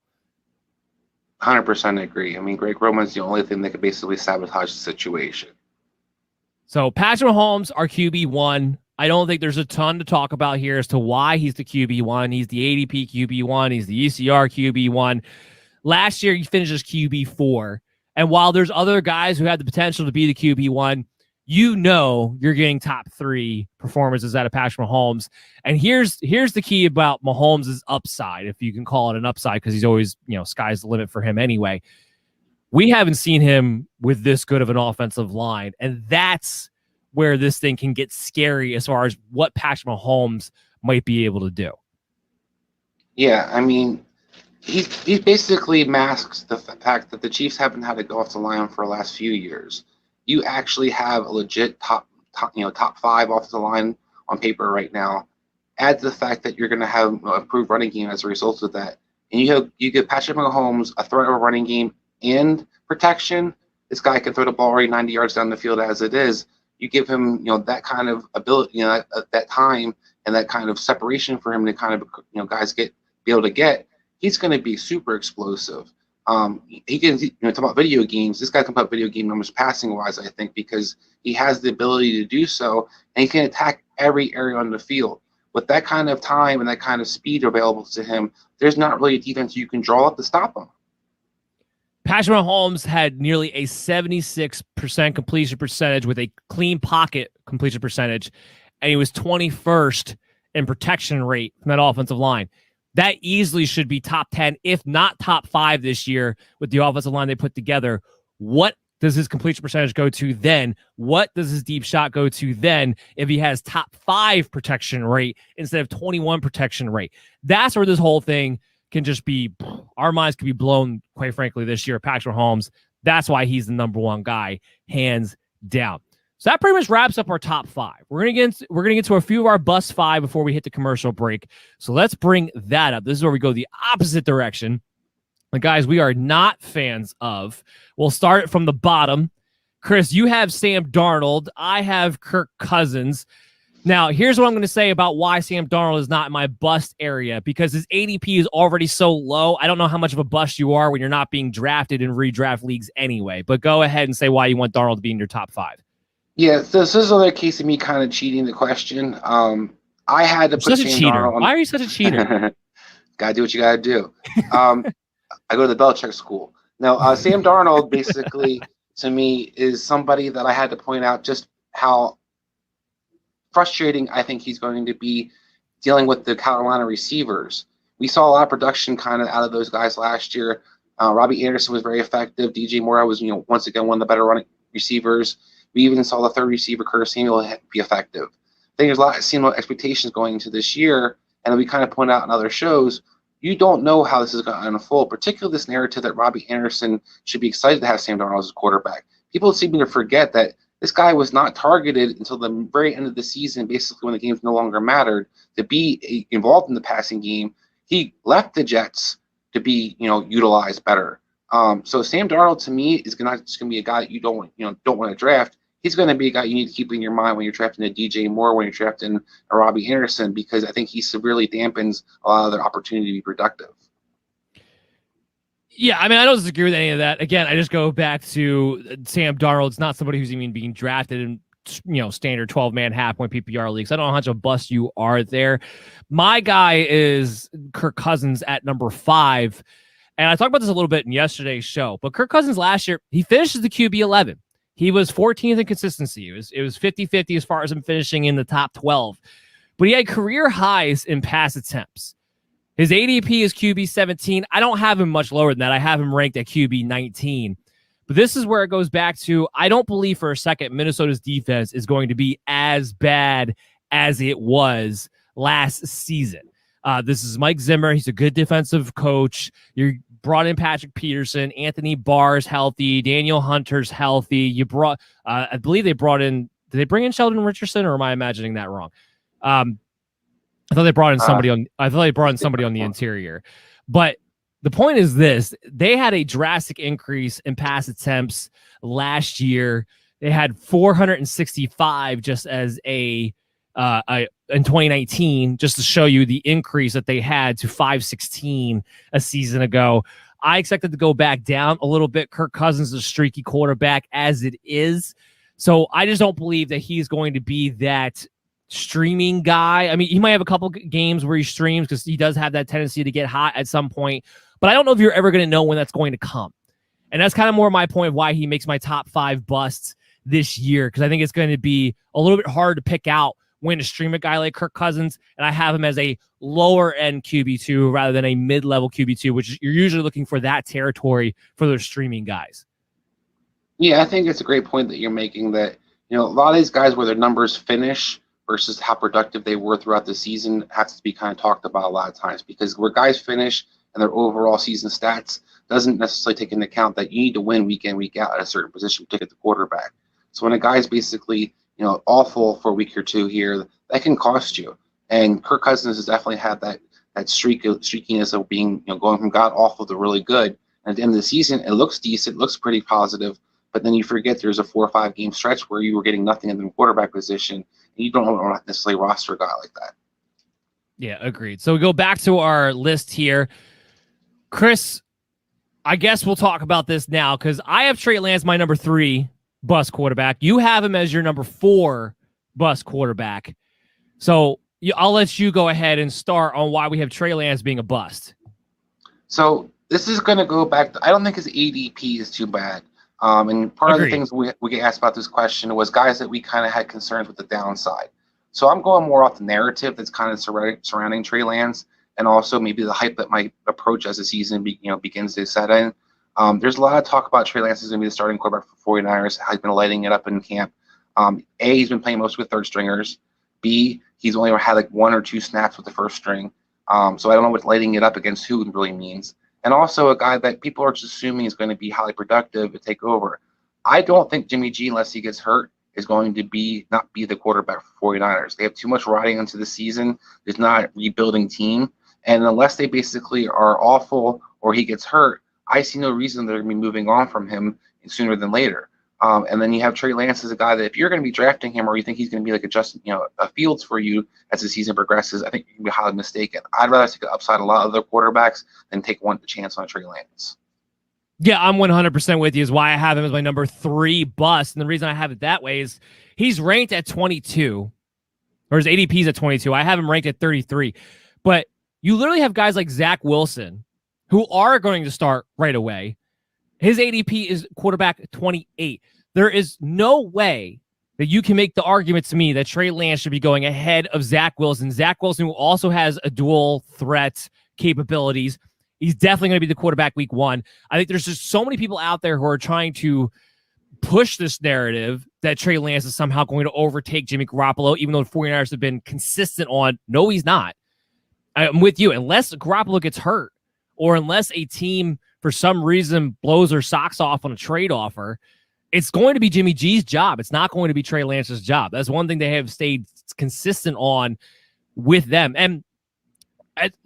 100% agree. I mean, Greg Roman's the only thing that could basically sabotage the situation. So Patrick Mahomes, our QB1. I don't think there's a ton to talk about here as to why he's the QB1. He's the ADP QB1. He's the ECR QB1. Last year, he finished as QB4. And while there's other guys who had the potential to be the QB1, you know you're getting top 3 performances out of Patrick Mahomes. And here's the key about Mahomes' upside, if you can call it an upside, because he's always, sky's the limit for him anyway. We haven't seen him with this good of an offensive line, and that's where this thing can get scary as far as what Patrick Mahomes might be able to do. Yeah, I mean, he basically masks the fact that the Chiefs haven't had to go off the line for the last few years. You actually have a legit top 5 off the line on paper right now. Add to the fact that you're going to have improved running game as a result of that, and you give Patrick Mahomes a threat of a running game and protection. This guy can throw the ball already 90 yards down the field as it is. You give him that kind of ability, that time and that kind of separation for him to kind of guys be able to get. He's going to be super explosive. He can talk about video games. This guy can put up video game numbers passing wise, I think, because he has the ability to do so, and he can attack every area on the field. With that kind of time and that kind of speed available to him, there's not really a defense you can draw up to stop him. Patrick Mahomes had nearly a 76% completion percentage with a clean pocket completion percentage, and he was 21st in protection rate from that offensive line. That easily should be top 10, if not top 5 this year with the offensive line they put together. What does his completion percentage go to then? What does his deep shot go to then if he has top 5 protection rate instead of 21 protection rate? That's where this whole thing can just be, our minds could be blown, quite frankly, this year. Patrick Mahomes, that's why he's the number 1 guy, hands down. So that pretty much wraps up our top 5. We're gonna get to a few of our bust 5 before we hit the commercial break. So let's bring that up. This is where we go the opposite direction. The guys we are not fans of. We'll start from the bottom. Chris, you have Sam Darnold. I have Kirk Cousins. Now, here's what I'm going to say about why Sam Darnold is not in my bust area, because his ADP is already so low. I don't know how much of a bust you are when you're not being drafted in redraft leagues anyway, but go ahead and say why you want Darnold to be in your top 5. Yeah, so this is another case of me kind of cheating the question. I had to put Sam Darnold. Why are you such a cheater? Gotta do what you gotta do. I go to the Belichick school. Now, Sam Darnold basically, to me, is somebody that I had to point out just how frustrating I think he's going to be dealing with the Carolina receivers. We saw a lot of production kind of out of those guys last year. Robbie Anderson was very effective. DJ Moore was, once again, one of the better running receivers. We even saw the third receiver, Curtis Samuel, be effective. I think there's a lot of similar expectations going into this year, and we kind of point out in other shows, you don't know how this is going to unfold, particularly this narrative that Robbie Anderson should be excited to have Sam Darnold as a quarterback. People seem to forget that this guy was not targeted until the very end of the season, basically when the games no longer mattered, to be involved in the passing game. He left the Jets to be, utilized better. So Sam Darnold to me is not just going to be a guy that you don't want to draft. He's going to be a guy you need to keep in your mind when you're drafting a DJ Moore, when you're drafting a Robbie Anderson, because I think he severely dampens a lot of their opportunity to be productive. Yeah, I mean, I don't disagree with any of that. Again, I just go back to Sam Darnold. It's not somebody who's even being drafted in, standard 12-man half-point PPR leagues. I don't know how much of a bust you are there. My guy is Kirk Cousins at number 5. And I talked about this a little bit in yesterday's show, but Kirk Cousins last year, he finished as the QB 11. He was 14th in consistency. It was 50-50 as far as him finishing in the top 12. But he had career highs in pass attempts. His ADP is QB 17. I don't have him much lower than that. I have him ranked at QB 19. But this is where it goes back to, I don't believe for a second Minnesota's defense is going to be as bad as it was last season. This is Mike Zimmer. He's a good defensive coach. You brought in Patrick Peterson, Anthony Barr's healthy, Daniel Hunter's healthy. You brought, I believe they brought in, did they bring in Sheldon Richardson, or am I imagining that wrong? I thought they brought in somebody on the interior. But the point is this: they had a drastic increase in pass attempts last year. They had 465 just as in 2019, just to show you the increase that they had to 516 a season ago. I expected to go back down a little bit. Kirk Cousins is a streaky quarterback as it is. So I just don't believe that he's going to be that streaming guy. I mean, he might have a couple games where he streams because he does have that tendency to get hot at some point, but I don't know if you're ever going to know when that's going to come. And that's kind of more my point of why he makes my top 5 busts this year, because I think it's going to be a little bit hard to pick out when to stream a guy like Kirk Cousins, and I have him as a lower-end QB2 rather than a mid-level QB2, which you're usually looking for that territory for those streaming guys. Yeah, I think it's a great point that you're making, that a lot of these guys where their numbers finish versus how productive they were throughout the season has to be kind of talked about a lot of times, because where guys finish and their overall season stats doesn't necessarily take into account that you need to win week in, week out at a certain position, particularly at the quarterback. So when a guy's basically awful for a week or two here, that can cost you. And Kirk Cousins has definitely had that streakiness of being, going from god awful to really good. And at the end of the season, it looks decent, looks pretty positive, but then you forget there's a 4 or 5 game stretch where you were getting nothing in the quarterback position, and you don't want to necessarily roster a guy like that. Yeah, agreed. So we go back to our list here. Chris, I guess we'll talk about this now, because I have Trey Lance, my number 3 bust quarterback. You have him as your number 4 bust quarterback. So I'll let you go ahead and start on why we have Trey Lance being a bust. So this is going to go back to, I don't think his ADP is too bad. And part of the things we get asked about this question was guys that we kind of had concerns with the downside. So I'm going more off the narrative that's kind of surrounding Trey Lance, and also maybe the hype that might approach as the season begins to set in. There's a lot of talk about Trey Lance is going to be the starting quarterback for 49ers. How he's been lighting it up in camp. A, he's been playing most with third stringers. B, he's only had like 1 or 2 snaps with the first string. So I don't know what lighting it up against who really means. And also a guy that people are just assuming is going to be highly productive to take over. I don't think Jimmy G, unless he gets hurt, is going to not be the quarterback for 49ers. They have too much riding into the season. There's not a rebuilding team. And unless they basically are awful or he gets hurt, I see no reason they're going to be moving on from him sooner than later. And then you have Trey Lance as a guy that if you're going to be drafting him, or you think he's going to be like a Fields for you as the season progresses, I think you can be highly mistaken. I'd rather take the upside a lot of other quarterbacks than take the chance on Trey Lance. Yeah, I'm 100% with you, is why I have him as my number 3 bust. And the reason I have it that way is he's ranked at 22, or his ADP's at 22. I have him ranked at 33. But you literally have guys like Zach Wilson who are going to start right away. His ADP is quarterback 28. There is no way that you can make the argument to me that Trey Lance should be going ahead of Zach Wilson. Zach Wilson, who also has a dual threat capabilities. He's definitely going to be the quarterback week 1. I think there's just so many people out there who are trying to push this narrative that Trey Lance is somehow going to overtake Jimmy Garoppolo, even though the 49ers have been consistent on, no, he's not. I'm with you. Unless Garoppolo gets hurt, or unless a team for some reason blows their socks off on a trade offer, it's going to be Jimmy G's job. It's not going to be Trey Lance's job. That's one thing they have stayed consistent on with them. And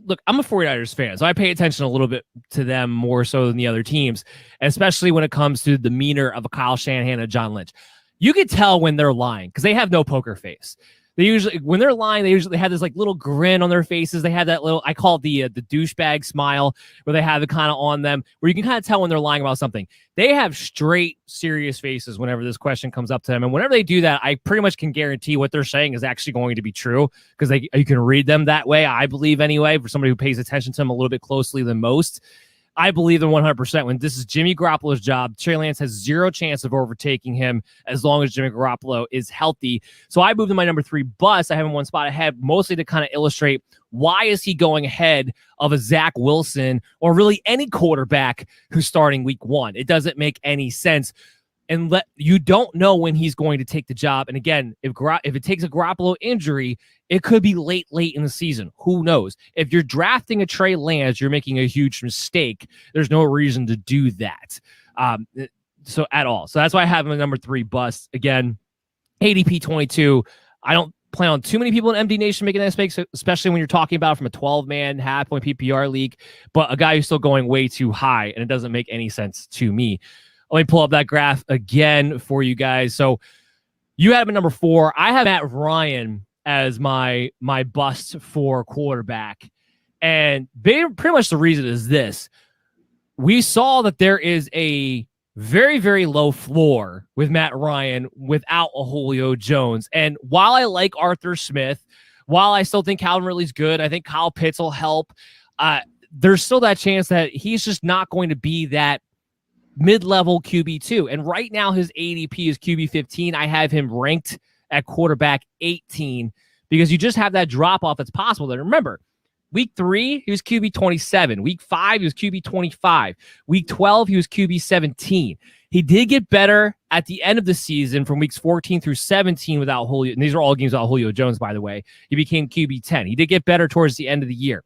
Look, I'm a 49ers fan, so I pay attention a little bit to them more so than the other teams, especially when it comes to the demeanor of a Kyle Shanahan and John Lynch. You can tell when they're lying because they have no poker face. They usually, when they're lying, they usually have this like little grin on their faces. They have that little, I call it the douchebag smile, where they have it kind of on them, where you can kind of tell when they're lying about something. They have straight, serious faces whenever this question comes up to them. And whenever they do that, I pretty much can guarantee what they're saying is actually going to be true because you can read them that way, I believe anyway, for somebody who pays attention to them a little bit closely than most. I believe them 100%. When this is Jimmy Garoppolo's job, Trey Lance has zero chance of overtaking him as long as Jimmy Garoppolo is healthy. So I moved to my number 3 bust. I have him one spot ahead, mostly to kind of illustrate why is he going ahead of a Zach Wilson or really any quarterback who's starting week 1. It doesn't make any sense. And you don't know when he's going to take the job. And again, if it takes a Garoppolo injury, it could be late in the season. Who knows? If you're drafting a Trey Lance, you're making a huge mistake. There's no reason to do that. So at all. So that's why I have him at number 3 bust. Again, ADP 22. I don't plan on too many people in MD Nation making that mistake, especially when you're talking about from a 12-man half-point PPR league. But a guy who's still going way too high, and it doesn't make any sense to me. Let me pull up that graph again for you guys. So you have him at number 4. I have Matt Ryan as my bust for quarterback. And pretty much the reason is this. We saw that there is a very, very low floor with Matt Ryan without a Julio Jones. And while I like Arthur Smith, while I still think Calvin Ridley's good, I think Kyle Pitts will help. There's still that chance that he's just not going to be that mid-level QB2. And right now his ADP is QB 15. I have him ranked at quarterback 18 because you just have that drop-off that's possible. And remember, week 3, he was QB 27. Week 5, he was QB 25. Week 12, he was QB 17. He did get better at the end of the season from weeks 14 through 17 without Julio. And these are all games without Julio Jones, by the way. He became QB 10. He did get better towards the end of the year.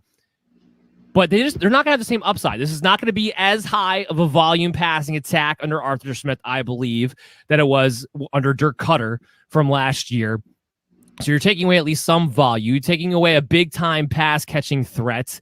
But they're not going to have the same upside. This is not going to be as high of a volume passing attack under Arthur Smith, I believe, that it was under Dirk Cutter from last year. So you're taking away at least some volume, taking away a big-time pass-catching threat.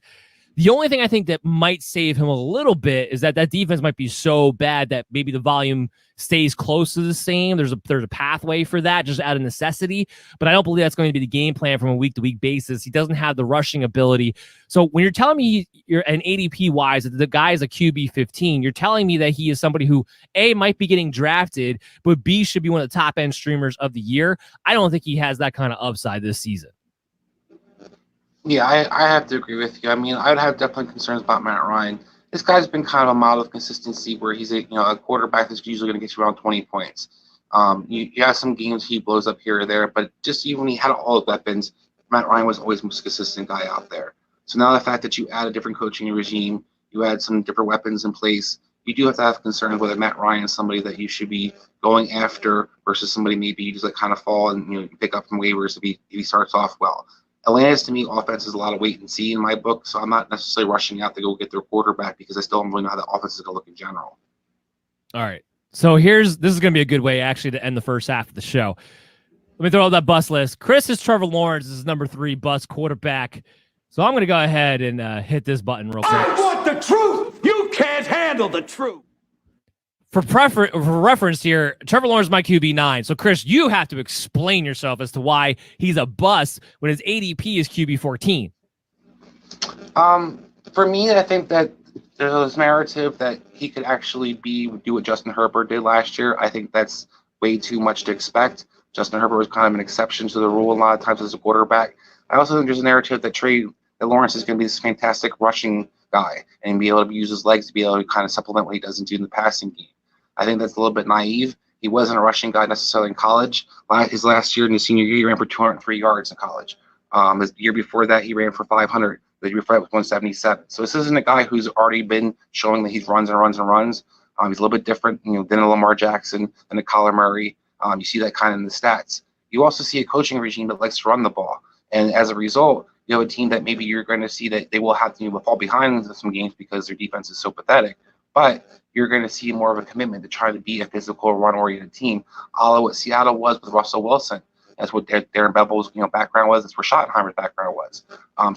The only thing I think that might save him a little bit is that defense might be so bad that maybe the volume stays close to the same. There's a pathway for that just out of necessity, but I don't believe that's going to be the game plan from a week-to-week basis. He doesn't have the rushing ability. So when you're telling me you're an ADP-wise that the guy is a QB 15, you're telling me that he is somebody who, A, might be getting drafted, but B, should be one of the top-end streamers of the year. I don't think he has that kind of upside this season. Yeah, I have to agree with you. I mean, I would have definitely concerns about Matt Ryan. This guy's been kind of a model of consistency where he's a quarterback that's usually going to get you around 20 points. You have some games he blows up here or there, but just even when he had all the weapons, Matt Ryan was always the most consistent guy out there. So now the fact that you add a different coaching regime, you add some different weapons in place, you do have to have concerns whether Matt Ryan is somebody that you should be going after versus somebody maybe you just like kind of fall and pick up from waivers if he starts off well. Atlanta's, to me, offense is a lot of wait and see in my book, so I'm not necessarily rushing out to go get their quarterback because I still don't really know how the offense is going to look in general. All right. So this is going to be a good way, actually, to end the first half of the show. Let me throw out that bust list. Chris's Trevor Lawrence is number 3 bust quarterback. So I'm going to go ahead and hit this button real quick. I want the truth! You can't handle the truth! For reference here, Trevor Lawrence is my QB 9. So, Chris, you have to explain yourself as to why he's a bust when his ADP is QB 14. For me, I think that there's this narrative that he could actually do what Justin Herbert did last year. I think that's way too much to expect. Justin Herbert was kind of an exception to the rule a lot of times as a quarterback. I also think there's a narrative that Lawrence is going to be this fantastic rushing guy and be able to use his legs to be able to kind of supplement what he doesn't do in the passing game. I think that's a little bit naive. He wasn't a rushing guy necessarily in college. His last year in his senior year, he ran for 203 yards in college. The year before that, he ran for 500. The year before that was 177. So this isn't a guy who's already been showing that he runs and runs and runs. He's a little bit different, than a Lamar Jackson, than a Kyler Murray. You see that kind of in the stats. You also see a coaching regime that likes to run the ball. And as a result, you have a team that maybe you're going to see that they will have to fall behind in some games because their defense is so pathetic. But you're going to see more of a commitment to try to be a physical, run-oriented team, a la what Seattle was with Russell Wilson. That's what Darren Bevel's background was. That's where Schottenheimer's background was.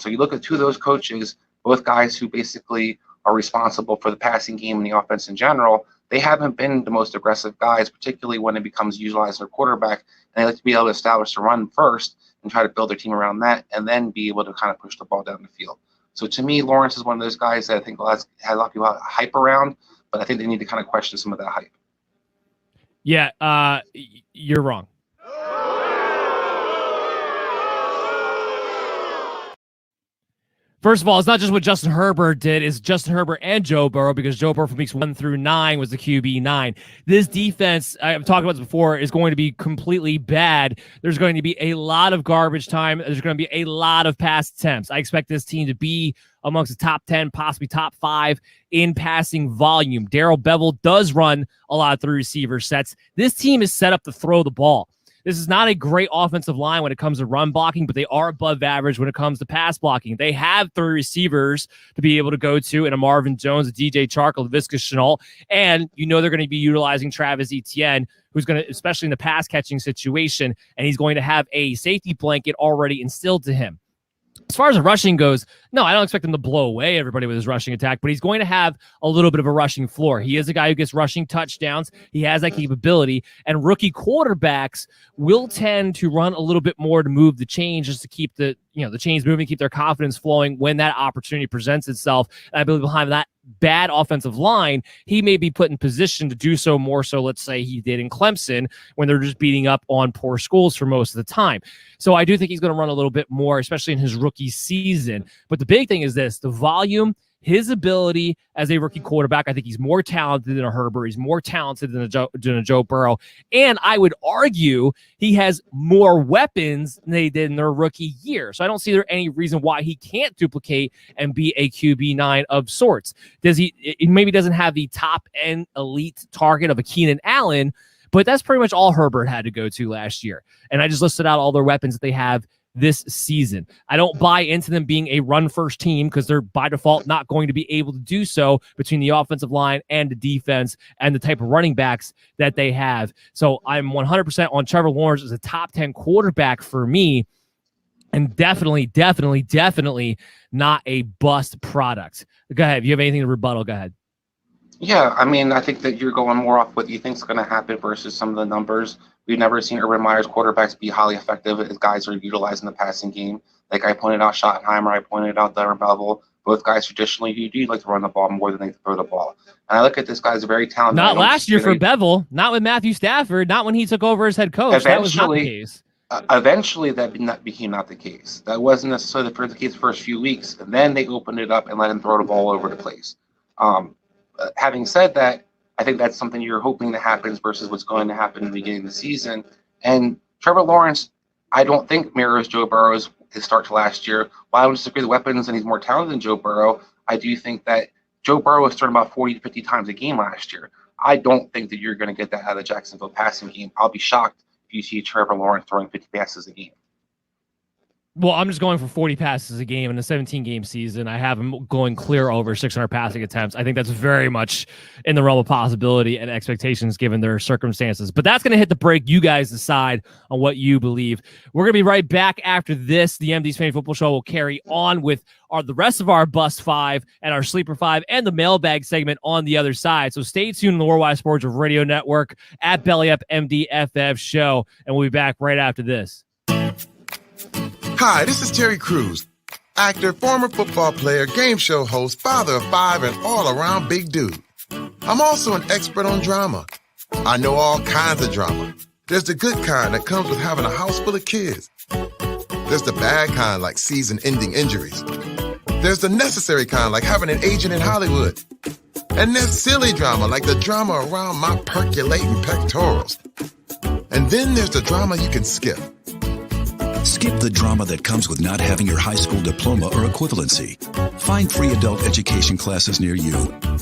So you look at two of those coaches, both guys who basically are responsible for the passing game and the offense in general. They haven't been the most aggressive guys, particularly when it becomes utilized their quarterback. And they like to be able to establish the run first and try to build their team around that, and then be able to kind of push the ball down the field. So to me, Lawrence is one of those guys that I think has a lot of people hype around, but I think they need to kind of question some of that hype. Yeah, you're wrong. First of all, it's not just what Justin Herbert did. It's Justin Herbert and Joe Burrow, because Joe Burrow from weeks 1 through 9 was the QB9. This defense, I've talked about this before, is going to be completely bad. There's going to be a lot of garbage time. There's going to be a lot of pass attempts. I expect this team to be amongst the top 10, possibly top 5 in passing volume. Darrell Bevell does run a lot of 3 receiver sets. This team is set up to throw the ball. This is not a great offensive line when it comes to run blocking, but they are above average when it comes to pass blocking. They have 3 receivers to be able to go to in a Marvin Jones, a DJ Chark, a Laviska Shenault, and they're going to be utilizing Travis Etienne, who's going to, especially in the pass catching situation, and he's going to have a safety blanket already instilled to him. As far as the rushing goes, no, I don't expect him to blow away everybody with his rushing attack, but he's going to have a little bit of a rushing floor. He is a guy who gets rushing touchdowns. He has that capability, and rookie quarterbacks will tend to run a little bit more to move the chains, just to keep the chains moving, keep their confidence flowing when that opportunity presents itself. And I believe behind that bad offensive line, he may be put in position to do so more so, let's say he did in Clemson, when they're just beating up on poor schools for most of the time. So I do think he's going to run a little bit more, especially in his rookie season. But the big thing is this: the volume, his ability as a rookie quarterback. I think he's more talented than a Herbert. He's more talented than a Joe Burrow. And I would argue he has more weapons than they did in their rookie year. So I don't see there any reason why he can't duplicate and be a QB9 of sorts. He maybe doesn't have the top end elite target of a Keenan Allen, but that's pretty much all Herbert had to go to last year. And I just listed out all their weapons that they have this season. I don't buy into them being a run-first team, because they're by default not going to be able to do so between the offensive line and the defense and the type of running backs that they have. So I'm 100% on Trevor Lawrence as a top 10 quarterback for me, and definitely not a bust product. Go ahead. If you have anything to rebuttal, go ahead. Yeah, I mean, I think that you're going more off what you think is going to happen versus some of the numbers. We've never seen Urban Meyer's quarterbacks be highly effective as guys are utilizing the passing game. Like I pointed out Schottenheimer, I pointed out Darren Bevel. Both guys traditionally who do like to run the ball more than they throw the ball. And I look at this guy's very talented. Not last year for Bevel, not with Matthew Stafford, not when he took over as head coach. That was not the case. Eventually, that became not the case. That wasn't necessarily the case the first few weeks. And then they opened it up and let him throw the ball all over the place. Having said that, I think that's something you're hoping that happens versus what's going to happen in the beginning of the season. And Trevor Lawrence, I don't think mirrors Joe Burrow's his start to last year. While I don't disagree with the weapons and he's more talented than Joe Burrow, I do think that Joe Burrow was throwing about 40 to 50 times a game last year. I don't think that you're going to get that out of the Jacksonville passing game. I'll be shocked if you see Trevor Lawrence throwing 50 passes a game. Well, I'm just going for 40 passes a game in a 17-game season. I have him going clear over 600 passing attempts. I think that's very much in the realm of possibility and expectations given their circumstances. But that's going to hit the break. You guys decide on what you believe. We're going to be right back after this. The MD's Fantasy Football Show will carry on with the rest of our Bust 5 and our Sleeper 5 and the mailbag segment on the other side. So stay tuned on the Worldwide Sports Radio Network at Belly Up MDFF Show, and we'll be back right after this. Hi, this is Terry Crews, actor, former football player, game show host, father of 5, and all-around big dude. I'm also an expert on drama. I know all kinds of drama. There's the good kind that comes with having a house full of kids. There's the bad kind, like season-ending injuries. There's the necessary kind, like having an agent in Hollywood. And there's silly drama, like the drama around my percolating pectorals. And then there's the drama you can skip. Skip the drama that comes with not having your high school diploma or equivalency. Find free adult education classes near you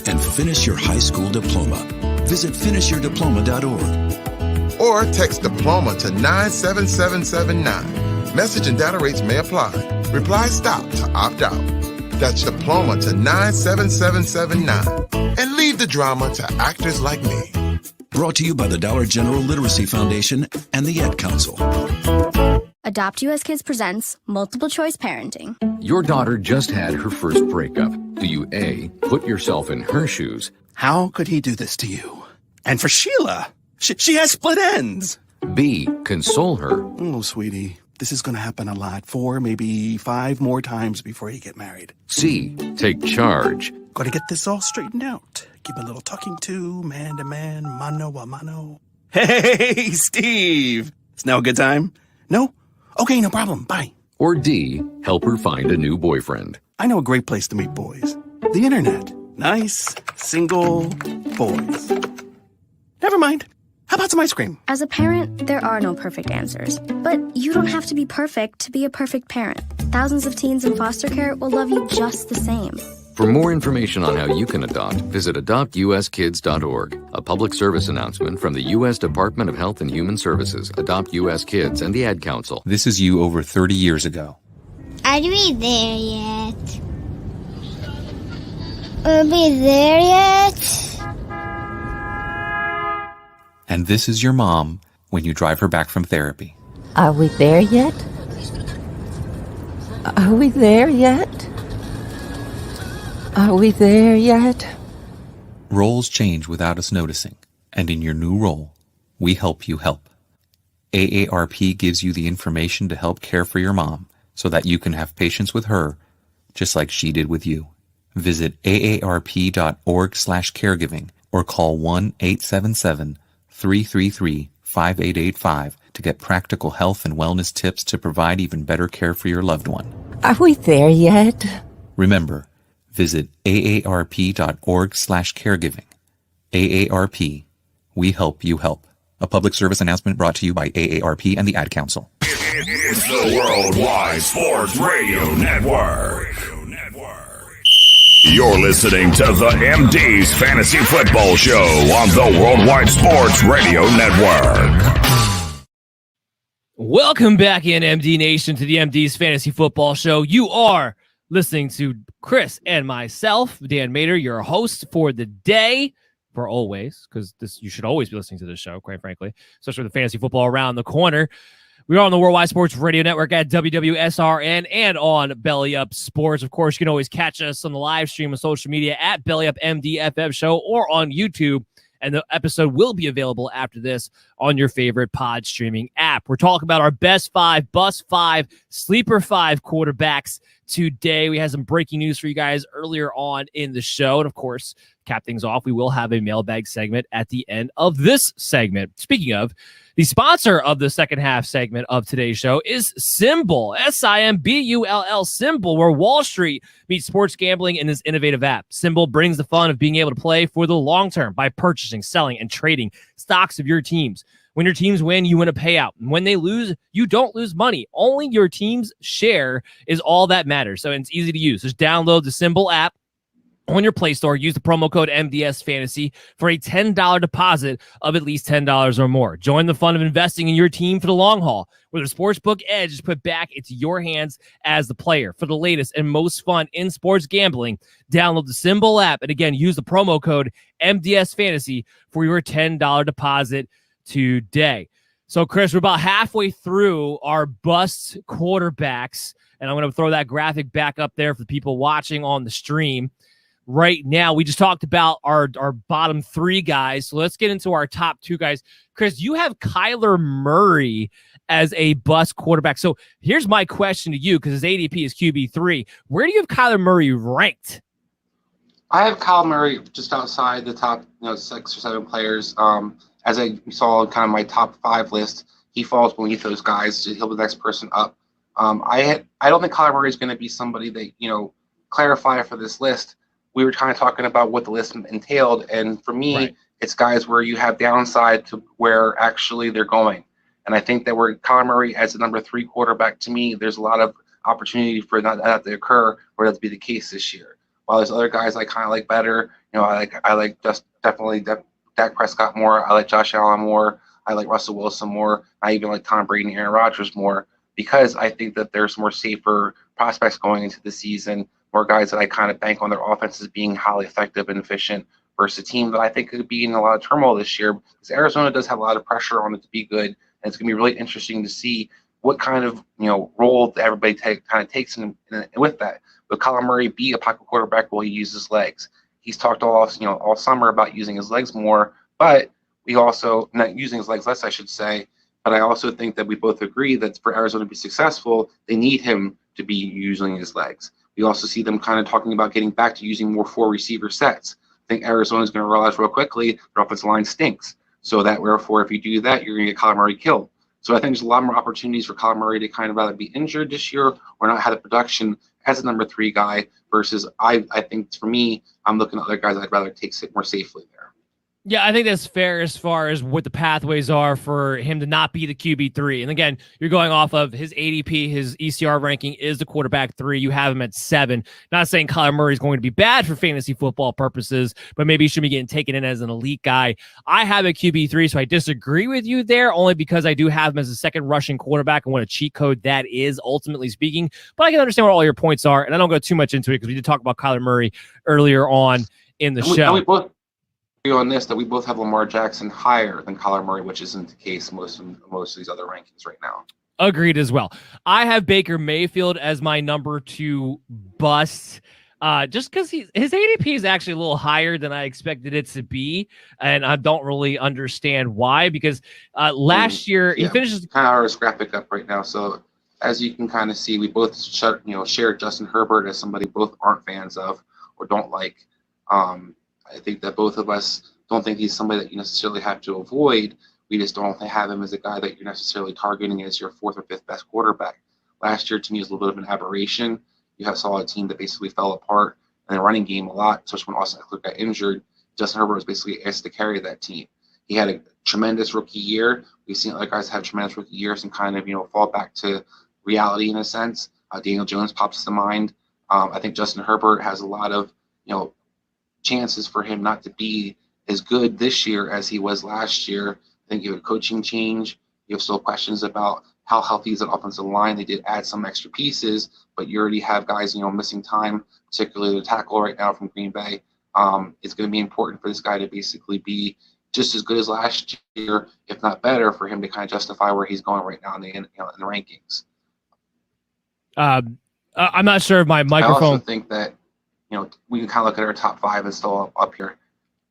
and finish your high school diploma. Visit finishyourdiploma.org. Or text diploma to 97779. Message and data rates may apply. Reply STOP to opt out. That's diploma to 97779. And leave the drama to actors like me. Brought to you by the Dollar General Literacy Foundation and the Ad Council. Adopt US Kids presents Multiple Choice Parenting. Your daughter just had her first breakup. Do you A, put yourself in her shoes? How could he do this to you? And for Sheila, she has split ends. B, console her? Oh, sweetie, this is going to happen a lot. 4, maybe 5 more times before you get married. C, take charge? Got to get this all straightened out. Give a little talking to, man to man, mano a mano. Hey, Steve! It's now a good time? No? Okay, no problem. Bye. Or D, help her find a new boyfriend? I know a great place to meet boys. The internet. Nice, single boys. Never mind. How about some ice cream? As a parent, there are no perfect answers. But you don't have to be perfect to be a perfect parent. Thousands of teens in foster care will love you just the same. For more information on how you can adopt, visit adoptuskids.org. A public service announcement from the U.S. Department of Health and Human Services, Adopt U.S. Kids, and the Ad Council. This is you over 30 years ago. Are we there yet? Are we there yet? And this is your mom when you drive her back from therapy. Are we there yet? Are we there yet? Are we there yet? Roles change without us noticing, and in your new role, we help you help. AARP gives you the information to help care for your mom so that you can have patience with her, just like she did with you. Visit aarp.org/caregiving or call 1-877-333-5885 to get practical health and wellness tips to provide even better care for your loved one. Are we there yet? Remember, visit aarp.org/caregiving. AARP, we help you help. A public service announcement brought to you by AARP and the Ad Council. It's the Worldwide Sports Radio Network. You're listening to the MD's Fantasy Football Show on the Worldwide Sports Radio Network. Welcome back in, MD Nation, to the MD's Fantasy Football Show. You are listening to Chris and myself, Dan Mader, your host for the day, for always, because you should always be listening to this show, quite frankly, especially with the fantasy football around the corner. We are on the Worldwide Sports Radio Network at WWSRN and on Belly Up Sports. Of course, you can always catch us on the live stream on social media at Belly Up MDFF Show or on YouTube. And the episode will be available after this on your favorite pod streaming app. We're talking about our best 5, bust 5, sleeper 5 quarterbacks today. We had some breaking news for you guys earlier on in the show. And of course, cap things off, we will have a mailbag segment at the end of this segment. Speaking of, the sponsor of the second half segment of today's show is Simbull, Simbull, Simbull, where Wall Street meets sports gambling in this innovative app. Simbull brings the fun of being able to play for the long term by purchasing, selling, and trading stocks of your teams. When your teams win, you win a payout. And when they lose, you don't lose money. Only your team's share is all that matters. So it's easy to use. Just download the Simbull app on your Play Store. Use the promo code MDS Fantasy for a $10 deposit of at least $10 or more. Join the fun of investing in your team for the long haul, where the Sportsbook Edge is put back into your hands as the player. For the latest and most fun in sports gambling, download the Simbull app, and again, use the promo code MDS Fantasy for your $10 deposit today. So, Chris, we're about halfway through our bust quarterbacks, and I'm going to throw that graphic back up there for the people watching on the stream. Right now, we just talked about our bottom 3 guys. So let's get into our top 2 guys. Chris, you have Kyler Murray as a bust quarterback. So here's my question to you, because his ADP is QB3. Where do you have Kyler Murray ranked? I have Kyler Murray just outside the top 6 or 7 players. As I saw kind of my top 5 list, he falls beneath those guys. So he'll be the next person up. I don't think Kyler Murray is going to be somebody that, clarify for this list. We were kind of talking about what the list entailed, and for me, It's guys where you have downside to where actually they're going. And I think that where Kyler Murray as the number 3 quarterback, to me, there's a lot of opportunity for that to occur, or that to be the case this year. While there's other guys I kind of like better, I like just definitely Dak Prescott more. I like Josh Allen more. I like Russell Wilson more. I even like Tom Brady and Aaron Rodgers more, because I think that there's more safer prospects going into the season, more guys that I kind of bank on their offenses being highly effective and efficient versus a team that I think could be in a lot of turmoil this year, because Arizona does have a lot of pressure on it to be good, and it's going to be really interesting to see what kind of role that everybody kind of takes in with that. Will Kyler Murray be a pocket quarterback? Will he use his legs? He's talked all summer about using his legs more, but we also not using his legs less, I should say. But I also think that we both agree that for Arizona to be successful, they need him to be using his legs. We also see them kind of talking about getting back to using more 4 receiver sets. I think Arizona is going to realize real quickly their offensive line stinks. So that therefore, if you do that, you're going to get Kyler Murray killed. So I think there's a lot more opportunities for Kyler Murray to kind of rather be injured this year or not have the production as a number 3 guy versus I think for me, I'm looking at other guys I'd rather take it more safely there. Yeah, I think that's fair as far as what the pathways are for him to not be the QB3. And again, you're going off of his ADP, his ECR ranking is the quarterback 3. You have him at 7. Not saying Kyler Murray is going to be bad for fantasy football purposes, but maybe he should be getting taken in as an elite guy. I have a QB3, so I disagree with you there, only because I do have him as a second rushing quarterback and what a cheat code that is, ultimately speaking. But I can understand what all your points are, and I don't go too much into it because we did talk about Kyler Murray earlier on in the show. We both on this that we both have Lamar Jackson higher than Kyler Murray, which isn't the case most of these other rankings right now. Agreed as well. I have Baker Mayfield as my number 2 bust, just because his ADP is actually a little higher than I expected it to be, and I don't really understand why. Because last year he finishes kind of our graphic up right now. So as you can kind of see, we both share Justin Herbert as somebody both aren't fans of or don't like. I think that both of us don't think he's somebody that you necessarily have to avoid. We just don't have him as a guy that you're necessarily targeting as your 4th or 5th best quarterback. Last year, to me, was a little bit of an aberration. You saw a team that basically fell apart in the running game a lot, especially when Austin Eckler got injured. Justin Herbert was basically asked to carry that team. He had a tremendous rookie year. We've seen other guys have tremendous rookie years and kind of fall back to reality in a sense. Daniel Jones pops to mind. I think Justin Herbert has a lot of chances for him not to be as good this year as he was last year. I think you have a coaching change. You have still questions about how healthy is that offensive line. They did add some extra pieces, but you already have guys, missing time, particularly the tackle right now from Green Bay. It's going to be important for this guy to basically be just as good as last year, if not better, for him to kind of justify where he's going right now in the rankings. I'm not sure if my microphone. I also think that we can kind of look at our top 5 and still up here.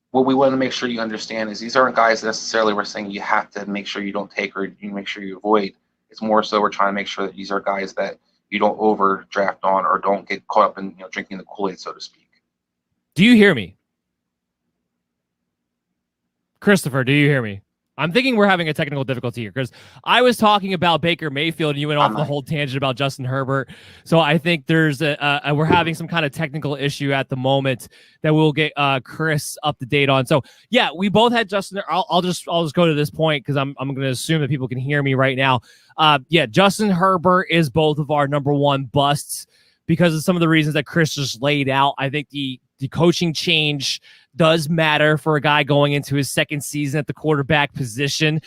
What we want to make sure you understand is these aren't guys necessarily we're saying you have to make sure you don't take or you make sure you avoid. It's more so we're trying to make sure that these are guys that you don't overdraft on or don't get caught up in drinking the Kool-Aid, so to speak. Do you hear me? Christopher, do you hear me? I'm thinking we're having a technical difficulty here because I was talking about Baker Mayfield and you went off the whole tangent about Justin Herbert. So I think there's we're having some kind of technical issue at the moment that we'll get Chris up to date on. So yeah, we both had Justin. I'll just go to this point because I'm going to assume that people can hear me right now. Justin Herbert is both of our number 1 busts because of some of the reasons that Chris just laid out. I think the coaching change does matter for a guy going into his 2nd season at the quarterback position.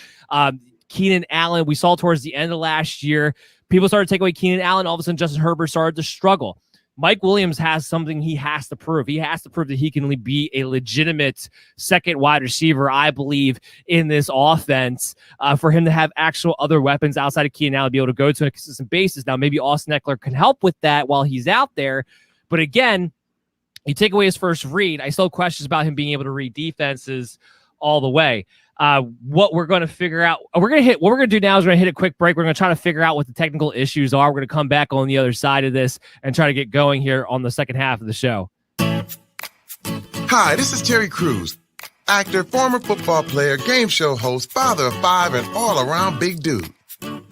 Keenan Allen, we saw towards the end of last year, people started to take away Keenan Allen. All of a sudden, Justin Herbert started to struggle. Mike Williams has something he has to prove. He has to prove that he can be a legitimate second wide receiver, I believe, in this offense for him to have actual other weapons outside of Keenan Allen, be able to go to on a consistent basis. Now, maybe Austin Eckler can help with that while he's out there. But again, you take away his first read, I still have questions about him being able to read defenses all the way. What we're going to figure out, what we're going to do now is we're going to hit a quick break. We're going to try to figure out what the technical issues are. We're going to come back on the other side of this and try to get going here on the second half of the show. Hi, this is Terry Crews, actor, former football player, game show host, father of 5, and all-around big dude.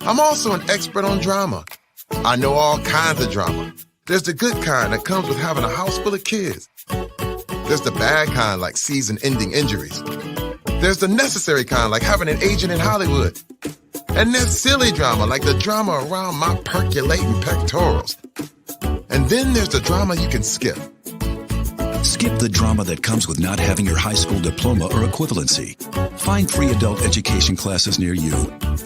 I'm also an expert on drama. I know all kinds of drama. There's the good kind that comes with having a house full of kids. There's the bad kind like season-ending injuries. There's the necessary kind like having an agent in Hollywood. And there's silly drama like the drama around my percolating pectorals. And then there's the drama you can skip. Skip the drama that comes with not having your high school diploma or equivalency. Find free adult education classes near you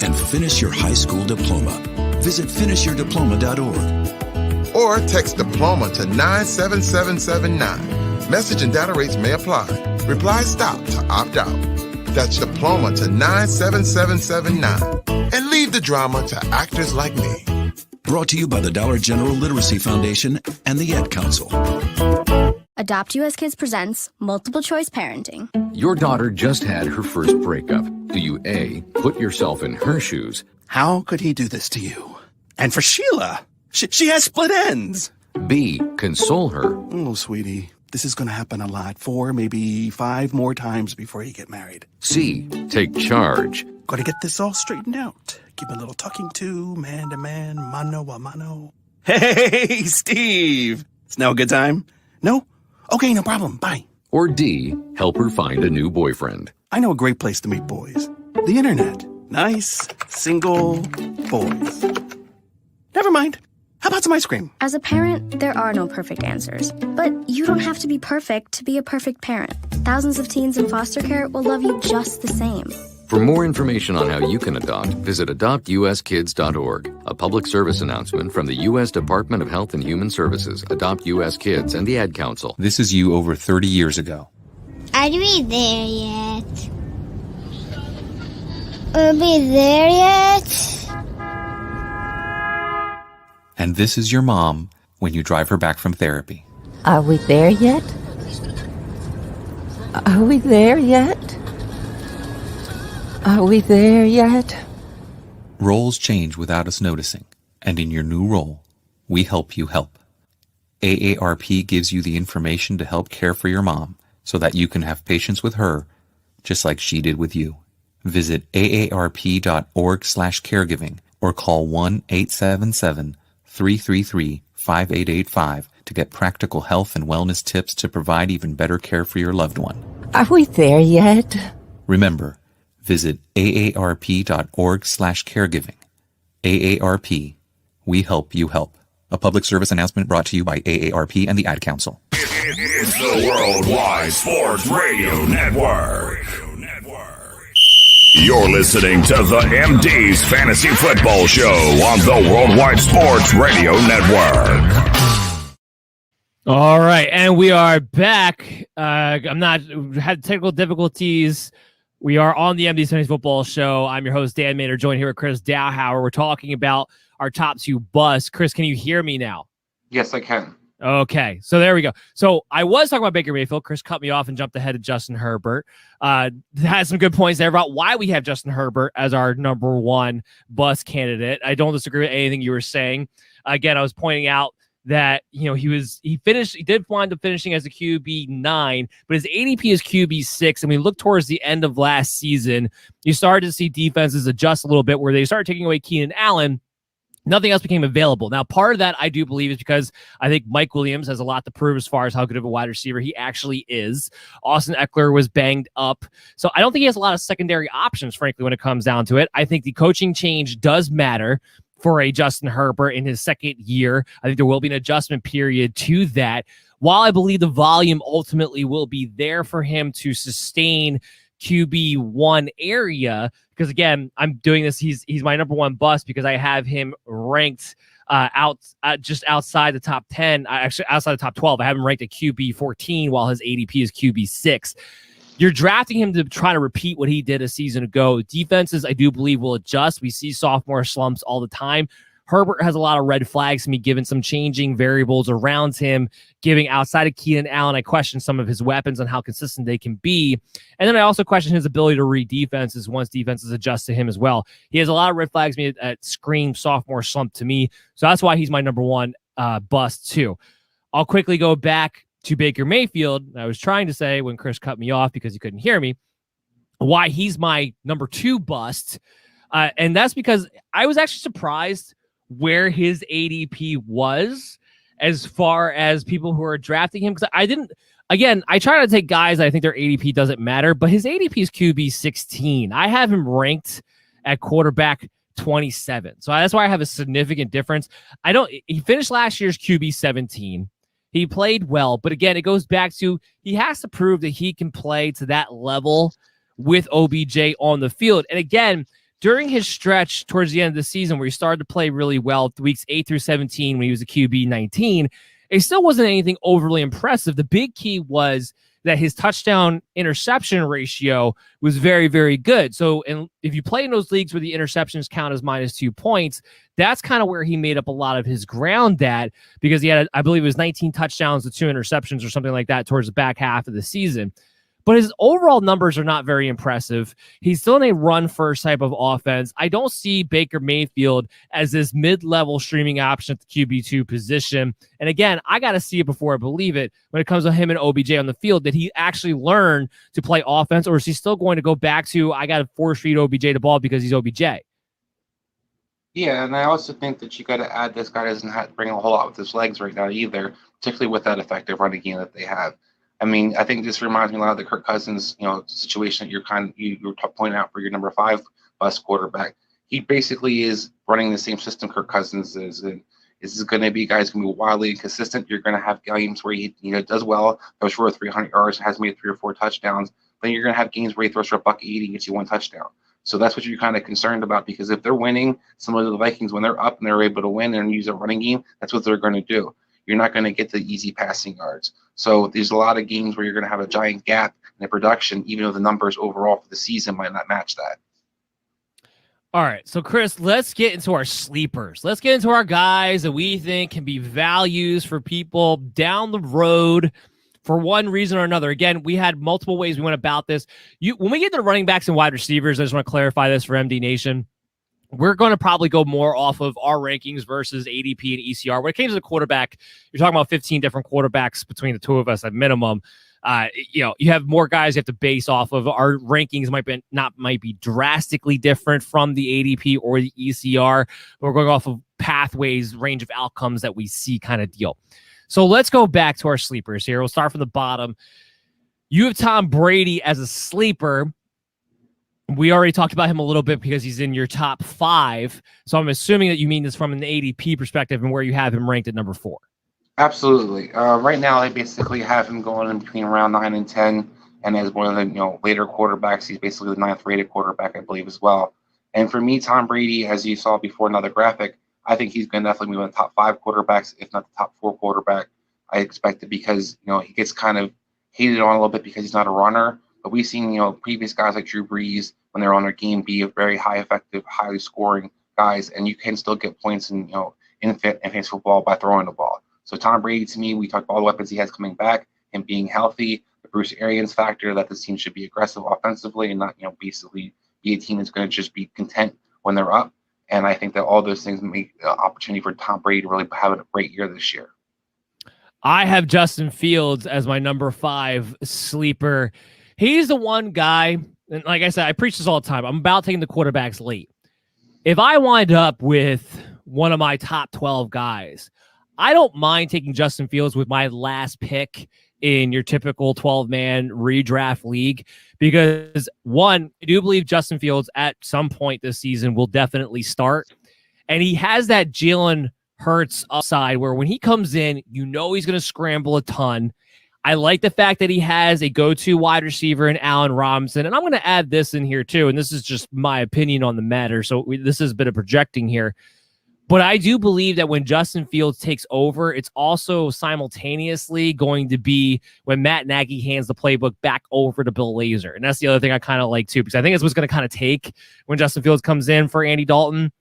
and finish your high school diploma. Visit finishyourdiploma.org. Or text diploma to 97779. Message and data rates may apply. Reply STOP to opt out. That's diploma to 97779. And leave the drama to actors like me. Brought to you by the Dollar General Literacy Foundation and the Ad Council. Adopt US Kids presents Multiple Choice Parenting. Your daughter just had her first breakup. Do you A, put yourself in her shoes? How could he do this to you? And for Sheila, she has split ends. B, console her? Oh, sweetie, this is going to happen a lot. 4, maybe 5 more times before you get married. C, take charge? Got to get this all straightened out. Give a little talking to, man to man, mano a mano. Hey, Steve! It's now a good time? No? Okay, no problem. Bye. Or D, help her find a new boyfriend? I know a great place to meet boys. The internet. Nice, single boys. Never mind. How about some ice cream? As a parent, there are no perfect answers. But you don't have to be perfect to be a perfect parent. Thousands of teens in foster care will love you just the same. For more information on how you can adopt, visit adoptuskids.org. A public service announcement from the U.S. Department of Health and Human Services, Adopt U.S. Kids, and the Ad Council. This is you over 30 years ago. Are we there yet? Are we there yet? And this is your mom when you drive her back from therapy. Are we there yet? Are we there yet? Are we there yet? Roles change without us noticing, and in your new role, we help you help. AARP gives you the information to help care for your mom so that you can have patience with her, just like she did with you. Visit aarp.org/caregiving or call 1-877-333-5885 to get practical health and wellness tips to provide even better care for your loved one. Are we there yet? Remember, visit aarp.org/caregiving. AARP, we help you help. A public service announcement brought to you by AARP and the Ad Council. It's the Worldwide Sports Radio Network. You're listening to the MD's Fantasy Football Show on the Worldwide Sports Radio Network. All right, and we are back. Had technical difficulties. We are on the MD's Fantasy Football Show. I'm your host, Dan Maynard, joined here with Chris Dowhauer. We're talking about our top 2 busts. Chris, can you hear me now? Yes, I can. Okay, so there we go. So I was talking about Baker Mayfield. Chris cut me off and jumped ahead of Justin Herbert. Had some good points there about why we have Justin Herbert as our number 1 bust candidate. I don't disagree with anything you were saying. Again, I was pointing out that he did wind up finishing as a QB 9, but his ADP is QB 6. And we look towards the end of last season, you started to see defenses adjust a little bit where they started taking away Keenan Allen. Nothing else became available. Now, part of that, I do believe, is because I think Mike Williams has a lot to prove as far as how good of a wide receiver he actually is. Austin Eckler was banged up. So I don't think he has a lot of secondary options, frankly, when it comes down to it. I think the coaching change does matter for a Justin Herbert in his second year. I think there will be an adjustment period to that. While I believe the volume ultimately will be there for him to sustain QB1 area, because again, I'm doing this. He's my number 1 bust because I have him ranked just outside the top 10, actually outside the top 12. I have him ranked at QB 14 while his ADP is QB 6. You're drafting him to try to repeat what he did a season ago. Defenses, I do believe, will adjust. We see sophomore slumps all the time. Herbert has a lot of red flags to me, given some changing variables around him, giving outside of Keenan Allen. I question some of his weapons and how consistent they can be. And then I also question his ability to read defenses once defenses adjust to him as well. He has a lot of red flags to me that scream sophomore slump to me. So that's why he's my number 1 bust too. I'll quickly go back to Baker Mayfield. I was trying to say when Chris cut me off because he couldn't hear me, why he's my number 2 bust. And that's because I was actually surprised where his ADP was as far as people who are drafting him. Because I try to take guys that I think their ADP doesn't matter, but his ADP is QB 16. I have him ranked at quarterback 27. So that's why I have a significant difference. He finished last year's QB 17. He played well, but again, it goes back to he has to prove that he can play to that level with OBJ on the field. And again, during his stretch towards the end of the season where he started to play really well, weeks 8 through 17 when he was a QB 19, it still wasn't anything overly impressive. The big key was that his touchdown interception ratio was very, very good. So, and if you play in those leagues where the interceptions count as -2 points, that's kind of where he made up a lot of his ground at, because he had, I believe it was 19 touchdowns to 2 interceptions or something like that towards the back half of the season. But his overall numbers are not very impressive. He's still in a run-first type of offense. I don't see Baker Mayfield as this mid-level streaming option at the QB2 position. And again, I got to see it before I believe it when it comes to him and OBJ on the field. Did he actually learn to play offense, or is he still going to go back to, I got to force-feed OBJ the ball because he's OBJ? Yeah, and I also think that you got to add this guy doesn't have to bring a whole lot with his legs right now either, particularly with that effective running game that they have. I mean, I think this reminds me a lot of the Kirk Cousins, situation that you were pointing out for your number 5 bus quarterback. He basically is running the same system Kirk Cousins is. And this is going to be guys going to be wildly inconsistent. You're going to have games where he does well, throws for 300 yards, has made 3 or 4 touchdowns. Then you're going to have games where he throws for $180 and gets you 1 touchdown. So that's what you're kind of concerned about, because if they're winning, some of the Vikings, when they're up and they're able to win and use a running game, that's what they're going to do. You're not going to get the easy passing yards. So there's a lot of games where you're going to have a giant gap in the production, even though the numbers overall for the season might not match that. All right, so Chris, let's get into our sleepers. Let's get into our guys that we think can be values for people down the road for one reason or another. Again, we had multiple ways we went about this. When we get to the running backs and wide receivers, I just want to clarify this for MD Nation. We're going to probably go more off of our rankings versus ADP and ECR. When it came to the quarterback, you're talking about 15 different quarterbacks between the two of us at minimum. You have more guys you have to base off of. Our rankings might be drastically different from the ADP or the ECR, but we're going off of pathways, range of outcomes that we see kind of deal. So let's go back to our sleepers here. We'll start from the bottom. You have Tom Brady as a sleeper. We already talked about him a little bit because he's in your top 5. So I'm assuming that you mean this from an ADP perspective and where you have him ranked at number 4. Absolutely. Right now, I basically have him going in between around 9 and 10. And as one of the later quarterbacks, he's basically the 9th rated quarterback, I believe, as well. And for me, Tom Brady, as you saw before another graphic, I think he's going to definitely move in the top 5 quarterbacks, if not the top 4 quarterback. I expect it because he gets kind of hated on a little bit because he's not a runner. But we've seen previous guys like Drew Brees, when they're on their game, be a very high effective, highly scoring guys, and you can still get points in fantasy football by throwing the ball. So Tom Brady, to me, we talked about all the weapons he has coming back and being healthy, the Bruce Arians factor that this team should be aggressive offensively and not basically be a team that's going to just be content when they're up. And I think that all those things make the opportunity for Tom Brady to really have a great year this year. I have Justin Fields as my number 5 sleeper. He's the one guy, and like I said, I preach this all the time. I'm about taking the quarterbacks late. If I wind up with one of my top 12 guys, I don't mind taking Justin Fields with my last pick in your typical 12-man redraft league because, one, I do believe Justin Fields at some point this season will definitely start. And he has that Jalen Hurts upside where when he comes in, he's going to scramble a ton. I like the fact that he has a go-to wide receiver in Allen Robinson. And I'm going to add this in here too. And this is just my opinion on the matter. So this is a bit of projecting here. But I do believe that when Justin Fields takes over, it's also simultaneously going to be when Matt Nagy hands the playbook back over to Bill Lazor. And that's the other thing I kind of like too, because I think it's what's going to kind of take when Justin Fields comes in for Andy Dalton.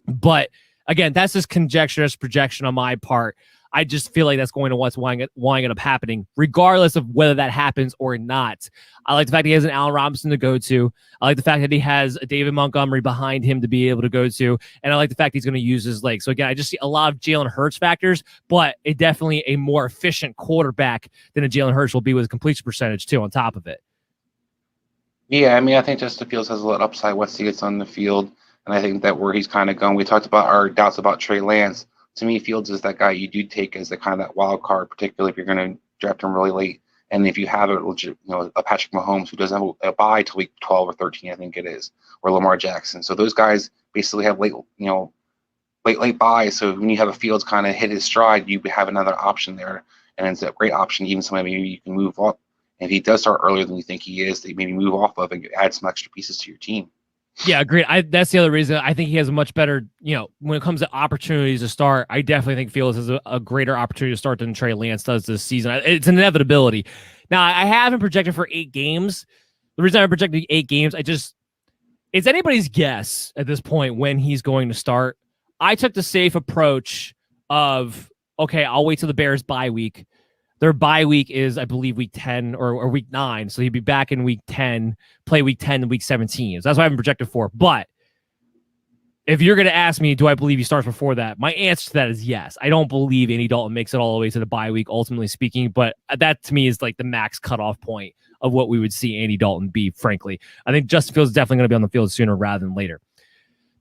But again, that's just conjecture, that's projection on my part. I just feel like that's going to what's winding up happening, regardless of whether that happens or not. I like the fact that he has an Allen Robinson to go to. I like the fact that he has a David Montgomery behind him to be able to go to. And I like the fact he's going to use his legs. So again, I just see a lot of Jalen Hurts factors, but definitely a more efficient quarterback than a Jalen Hurts will be with his completion percentage too on top of it. Yeah, I mean, I think Justin Fields has a lot of upside once he gets on the field. And I think that where he's kind of going, we talked about our doubts about Trey Lance. To me, Fields is that guy you do take as the kind of that wild card, particularly if you're going to draft him really late. And if you have a legit, a Patrick Mahomes who doesn't have a bye till week 12 or 13, I think it is, or Lamar Jackson. So those guys basically have late buys. So when you have a Fields kind of hit his stride, you have another option there, and it's a great option. Even somebody maybe you can move up. And if he does start earlier than you think he is, they maybe move off of and add some extra pieces to your team. Yeah, agreed. That's the other reason I think he has a much better, when it comes to opportunities to start, I definitely think Fields has a greater opportunity to start than Trey Lance does this season. It's an inevitability. Now, I have him projected for 8 games. The reason I'm projecting 8 games, it's anybody's guess at this point when he's going to start. I took the safe approach of, okay, I'll wait till the Bears bye week. Their bye week is, I believe, week 10 or week 9. So he'd be back in week 10, play week 10 and week 17. So that's what I haven't projected for. But if you're going to ask me, do I believe he starts before that? My answer to that is yes. I don't believe Andy Dalton makes it all the way to the bye week, ultimately speaking. But that, to me, is like the max cutoff point of what we would see Andy Dalton be, frankly. I think Justin Fields is definitely going to be on the field sooner rather than later.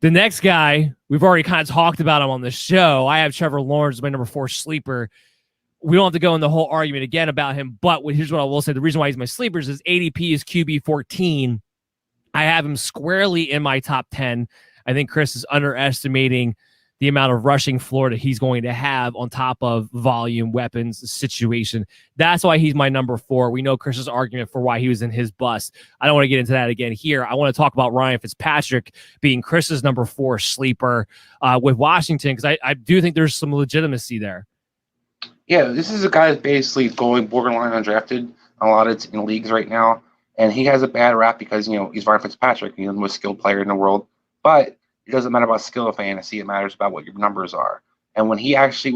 The next guy, we've already kind of talked about him on the show. I have Trevor Lawrence as my number 4 sleeper. We don't have to go in the whole argument again about him, but here's what I will say. The reason why he's my sleepers is ADP is QB 14. I have him squarely in my top 10. I think Chris is underestimating the amount of rushing floor that he's going to have on top of volume, weapons, situation. That's why he's my number 4. We know Chris's argument for why he was in his bust. I don't want to get into that again here. I want to talk about Ryan Fitzpatrick being Chris's number 4 sleeper with Washington, because I do think there's some legitimacy there. Yeah, this is a guy that's basically going borderline undrafted a lot of in leagues right now, and he has a bad rap because he's Ryan Fitzpatrick, the most skilled player in the world. But it doesn't matter about skill of fantasy; it matters about what your numbers are. And when he actually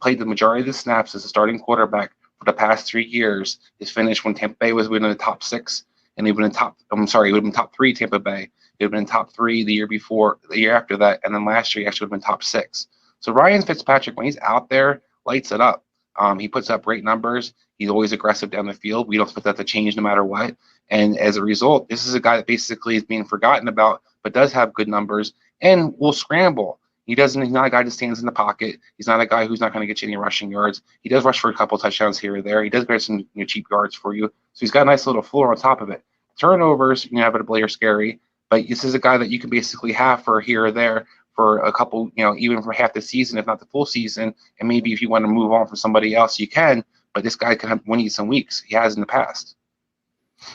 played the majority of the snaps as a starting quarterback for the past 3 years, his finish when Tampa Bay was within the top 6, and he would have been top 3 Tampa Bay. He would have been top 3 the year before, the year after that, and then last year he actually would have been top 6. So Ryan Fitzpatrick, when he's out there, lights it up. He puts up great numbers. He's always aggressive down the field. We don't expect that to change no matter what. And as a result, this is a guy that basically is being forgotten about, but does have good numbers and will scramble. He's not a guy that stands in the pocket. He's not a guy who's not going to get you any rushing yards. He does rush for a couple touchdowns here or there. He does get some cheap yards for you. So he's got a nice little floor on top of it. Turnovers, inevitably are scary, but this is a guy that you can basically have for here or there for a couple, even for half the season, if not the full season. And maybe if you want to move on for somebody else, you can. But this guy can win you some weeks. He has in the past.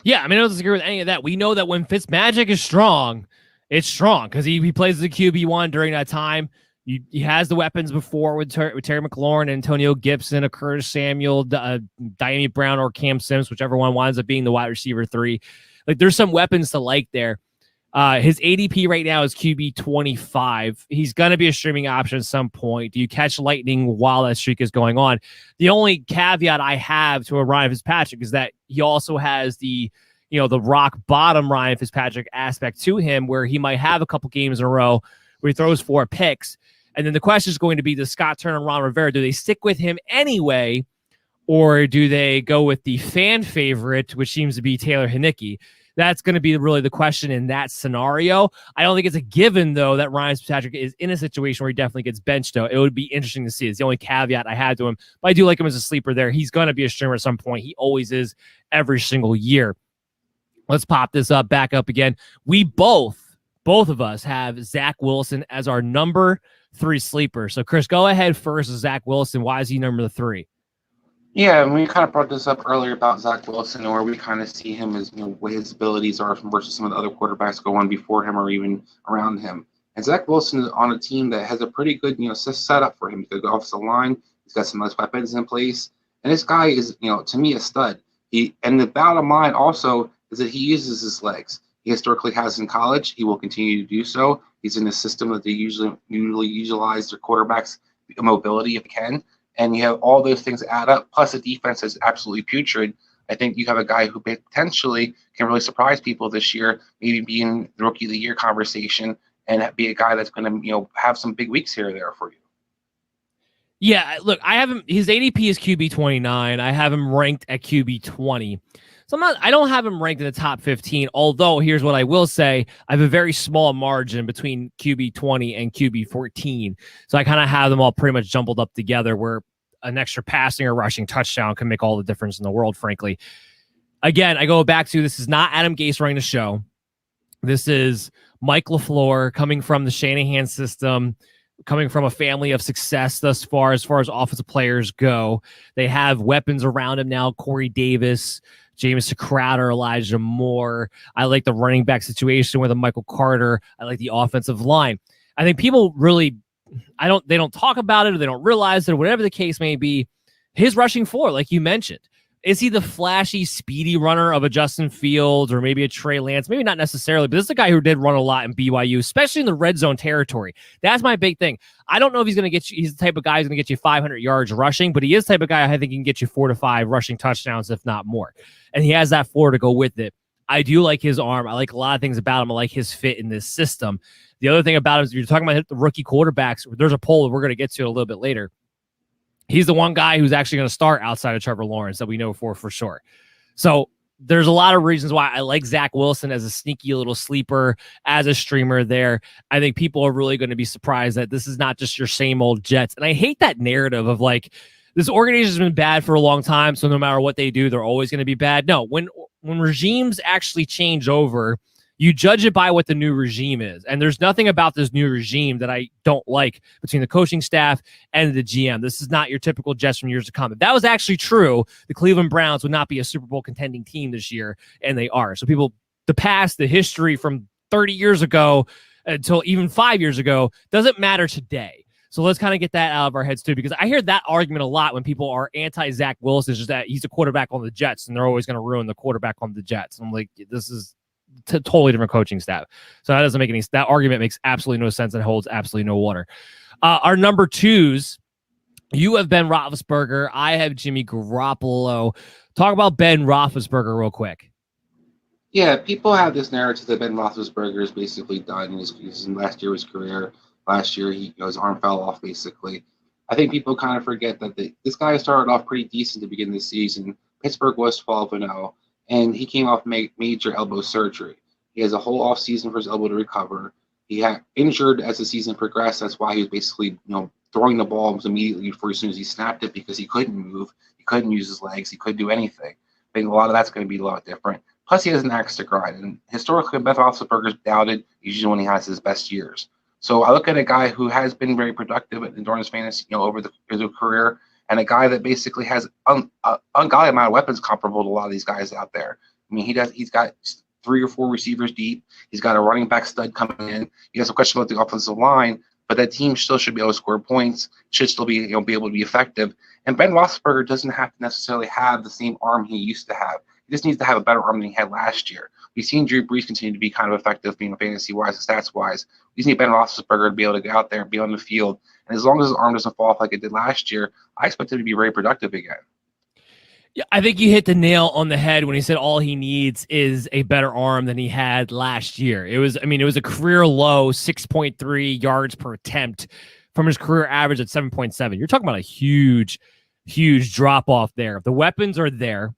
Yeah, I don't disagree with any of that. We know that when Fitzmagic is strong, it's strong because he plays the QB1 during that time. He has the weapons before with Terry McLaurin, Antonio Gibson, Curtis Samuel, Diami Brown, or Cam Sims, whichever one winds up being the wide receiver 3. Like, there's some weapons to like there. His ADP right now is QB 25. He's going to be a streaming option at some point. Do you catch lightning while that streak is going on? The only caveat I have to a Ryan Fitzpatrick is that he also has the rock bottom Ryan Fitzpatrick aspect to him, where he might have a couple games in a row where he throws 4 picks. And then the question is going to be, does Scott Turner and Ron Rivera, do they stick with him anyway, or do they go with the fan favorite, which seems to be Taylor Heinicke? That's going to be really the question in that scenario. I don't think it's a given, though, that Ryan Fitzpatrick is in a situation where he definitely gets benched, though. It would be interesting to see. It's the only caveat I had to him. But I do like him as a sleeper there. He's going to be a streamer at some point. He always is every single year. Let's pop this back up again. We both of us have Zach Wilson as our number 3 sleeper. So, Chris, go ahead first. Zach Wilson, why is he number 3? Yeah, and we kind of brought this up earlier about Zach Wilson, where we kind of see him as what his abilities are versus some of the other quarterbacks go on before him or even around him. And Zach Wilson is on a team that has a pretty good setup for him. He's got the offensive line, he's got some nice weapons in place, and this guy is to me a stud. And the bottom line also is that he uses his legs. He historically has in college. He will continue to do so. He's in a system that they usually utilize their quarterbacks' mobility if they can. And you have all those things add up, plus the defense is absolutely putrid. I think you have a guy who potentially can really surprise people this year, maybe be in the Rookie of the Year conversation, and be a guy that's going to have some big weeks here or there for you. Yeah, look, I have him. His ADP is QB 29. I have him ranked at QB 20. So I don't have him ranked in the top 15, although here's what I will say. I have a very small margin between QB 20 and QB 14. So I kind of have them all pretty much jumbled up together, where an extra passing or rushing touchdown can make all the difference in the world, frankly. Again, I go back to, this is not Adam Gase running the show. This is Mike LaFleur coming from the Shanahan system, coming from a family of success thus far as offensive players go. They have weapons around him now. Corey Davis, Jameson Crowder, Elijah Moore. I like the running back situation with a Michael Carter. I like the offensive line. I think people really, they don't talk about it or they don't realize it or whatever the case may be. His rushing floor, like you mentioned, is he the flashy, speedy runner of a Justin Fields or maybe a Trey Lance? Maybe not necessarily, but this is a guy who did run a lot in BYU, especially in the red zone territory. That's my big thing. I don't know if he's going to get you. He's the type of guy who's going to get you 500 yards rushing, but he is the type of guy I think he can get you 4 to 5 rushing touchdowns, if not more. And he has that floor to go with it. I do like his arm. I like a lot of things about him. I like his fit in this system. The other thing about him is if you're talking about the rookie quarterbacks, there's a poll that we're going to get to a little bit later. He's the one guy who's actually going to start outside of Trevor Lawrence that we know for sure. So there's a lot of reasons why I like Zach Wilson as a sneaky little sleeper, as a streamer there. I think people are really going to be surprised that this is not just your same old Jets. And I hate that narrative of like, this organization has been bad for a long time, so no matter what they do, they're always going to be bad. No, when regimes actually change over, you judge it by what the new regime is. And there's nothing about this new regime that I don't like between the coaching staff and the GM. This is not your typical Jets from years to come. If that was actually true, the Cleveland Browns would not be a Super Bowl contending team this year, and they are. So people, the past, the history from 30 years ago until even 5 years ago doesn't matter today. So let's kind of get that out of our heads too, because I hear that argument a lot when people are anti-Zach Wilson, just that he's a quarterback on the Jets and they're always going to ruin the quarterback on the Jets. And I'm like, this is totally different coaching staff. So that doesn't make any, that argument makes absolutely no sense and holds absolutely no water. Our number twos, you have Ben Roethlisberger. I have Jimmy Garoppolo. Talk about Ben Roethlisberger real quick. Yeah, people have this narrative that Ben Roethlisberger is basically done. His last year of his career. Last year, his arm fell off, basically. I think people kind of forget that this guy started off pretty decent to begin the season. Pittsburgh was 12-0, and he came off major elbow surgery. He has a whole offseason for his elbow to recover. He got injured as the season progressed. That's why he was basically, throwing the ball immediately as soon as he snapped it, because he couldn't move. He couldn't use his legs. He couldn't do anything. I think a lot of that's going to be a lot different. Plus, he has an axe to grind. And historically, Ben Roethlisberger's doubted usually when he has his best years. So I look at a guy who has been very productive during his fantasy, over his career, and a guy that basically has ungodly amount of weapons comparable to a lot of these guys out there. I mean, he's got 3 or 4 receivers deep. He's got a running back stud coming in. He has a question about the offensive line, but that team still should be able to score points, should still be able to be effective. And Ben Roethlisberger doesn't have to necessarily have the same arm he used to have. He just needs to have a better arm than he had last year. We've seen Drew Brees continue to be kind of effective, being fantasy-wise and stats-wise. We just need Ben Roethlisberger to be able to get out there and be on the field. And as long as his arm doesn't fall off like it did last year, I expect him to be very productive again. Yeah, I think you hit the nail on the head when he said all he needs is a better arm than he had last year. It was a career low 6.3 yards per attempt from his career average at 7.7. You're talking about a huge, huge drop-off there. The weapons are there.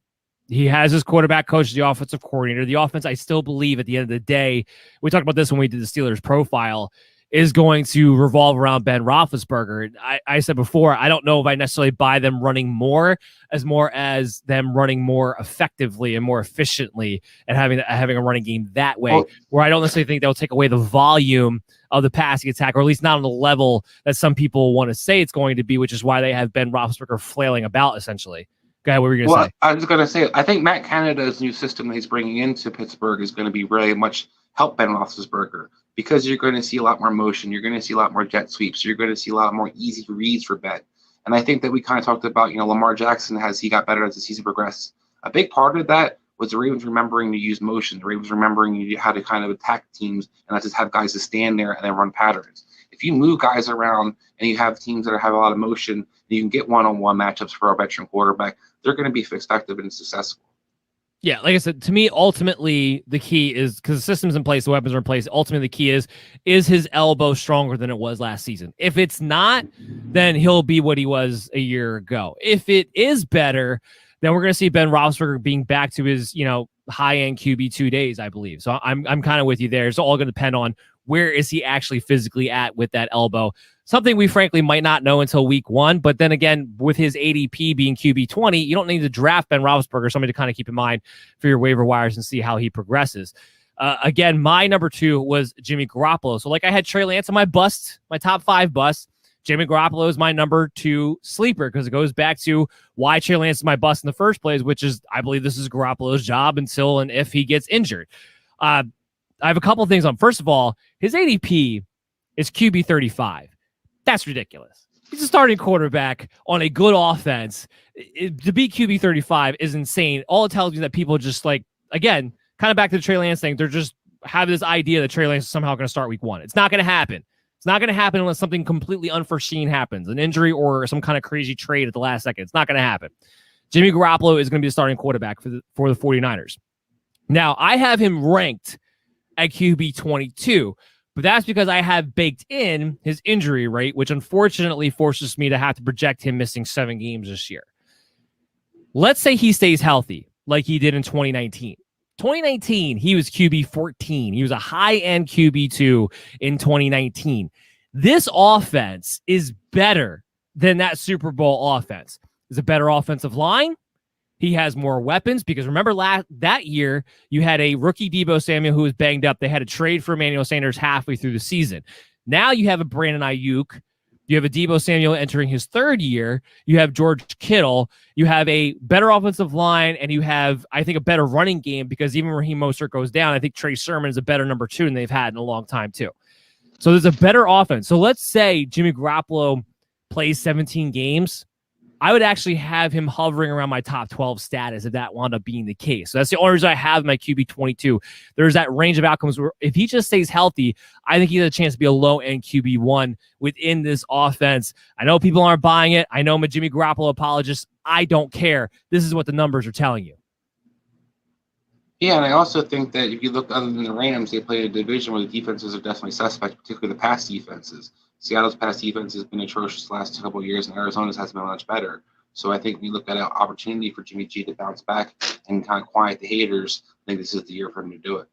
He has his quarterback coach, the offensive coordinator. The offense, I still believe at the end of the day, we talked about this when we did the Steelers profile, is going to revolve around Ben Roethlisberger. I said before, I don't know if I necessarily buy them running more as them running more effectively and more efficiently and having a running game that way, where I don't necessarily think they'll take away the volume of the passing attack, or at least not on the level that some people want to say it's going to be, which is why they have Ben Roethlisberger flailing about, essentially. Go ahead, what were you going to say? I was going to say, I think Matt Canada's new system that he's bringing into Pittsburgh is going to be really much help Ben Roethlisberger, because you're going to see a lot more motion. You're going to see a lot more jet sweeps. You're going to see a lot more easy reads for Ben. And I think that we kind of talked about, Lamar Jackson, as he got better as the season progressed. A big part of that was the Ravens remembering to use motion. The Ravens remembering how to kind of attack teams and not just have guys to stand there and then run patterns. If you move guys around and you have teams that have a lot of motion, and you can get one-on-one matchups for a veteran quarterback, they're going to be effective and successful. Yeah, like I said, to me, ultimately, the key is, because the system's in place, the weapons are in place, ultimately the key is his elbow stronger than it was last season? If it's not, then he'll be what he was a year ago. If it is better, then we're going to see Ben Roethlisberger being back to his, high-end QB2 days, I believe. So I'm kind of with you there. It's all going to depend on where is he actually physically at with that elbow. Something we frankly might not know until week 1. But then again, with his ADP being QB20, you don't need to draft Ben Roethlisberger. Something to kind of keep in mind for your waiver wires and see how he progresses. Again, my number 2 was Jimmy Garoppolo. So like I had Trey Lance on my top 5 bust. Jimmy Garoppolo is my number 2 sleeper because it goes back to why Trey Lance is my bust in the first place, which is I believe this is Garoppolo's job until and if he gets injured. I have a couple things on. First of all, his ADP is QB 35. That's ridiculous. He's a starting quarterback on a good offense. To be QB 35 is insane. All it tells me that people just like, again, kind of back to the Trey Lance thing, they're just have this idea that Trey Lance is somehow going to start week 1. It's not going to happen. It's not going to happen unless something completely unforeseen happens, an injury or some kind of crazy trade at the last second. It's not going to happen. Jimmy Garoppolo is going to be the starting quarterback for the 49ers. Now, I have him ranked at QB 22, but that's because I have baked in his injury rate, which unfortunately forces me to have to project him missing 7 games this year. Let's say he stays healthy like he did in 2019. 2019, he was QB 14. He was a high-end QB2 in 2019. This offense is better than that Super Bowl offense. It's a better offensive line. He has more weapons because remember that year, you had a rookie Deebo Samuel who was banged up. They had to trade for Emmanuel Sanders halfway through the season. Now you have a Brandon Ayuk. You have a Deebo Samuel entering his 3rd year. You have George Kittle. You have a better offensive line, and you have, I think, a better running game because even Raheem Mostert goes down, I think Trey Sermon is a better number 2 than they've had in a long time, too. So there's a better offense. So let's say Jimmy Garoppolo plays 17 games. I would actually have him hovering around my top 12 status if that wound up being the case. So that's the only reason I have my QB 22. There's that range of outcomes where if he just stays healthy, I think he has a chance to be a low-end QB1 within this offense. I know people aren't buying it. I know I'm a Jimmy Garoppolo apologist. I don't care. This is what the numbers are telling you. Yeah, and I also think that if you look other than the Rams, they play a division where the defenses are definitely suspect, particularly the pass defenses. Seattle's pass defense has been atrocious the last couple of years, and Arizona's has been much better. So I think we look at an opportunity for Jimmy G to bounce back and kind of quiet the haters. I think this is the year for him to do it.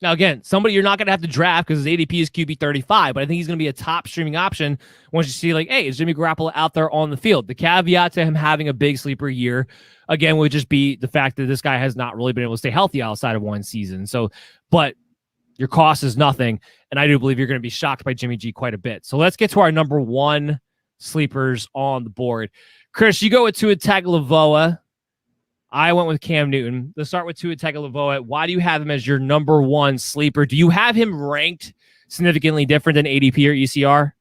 Now, again, somebody you're not going to have to draft because his ADP is QB 35, but I think he's going to be a top streaming option once you see, like, hey, is Jimmy Garoppolo out there on the field? The caveat to him having a big sleeper year, again, would just be the fact that this guy has not really been able to stay healthy outside of one season. So, but your cost is nothing, and I do believe you're going to be shocked by Jimmy G quite a bit. So let's get to our number 1 sleepers on the board. Chris, you go with Tua Tagovailoa. I went with Cam Newton. Let's start with Tua Tagovailoa. Why do you have him as your number 1 sleeper? Do you have him ranked significantly different than ADP or ECR?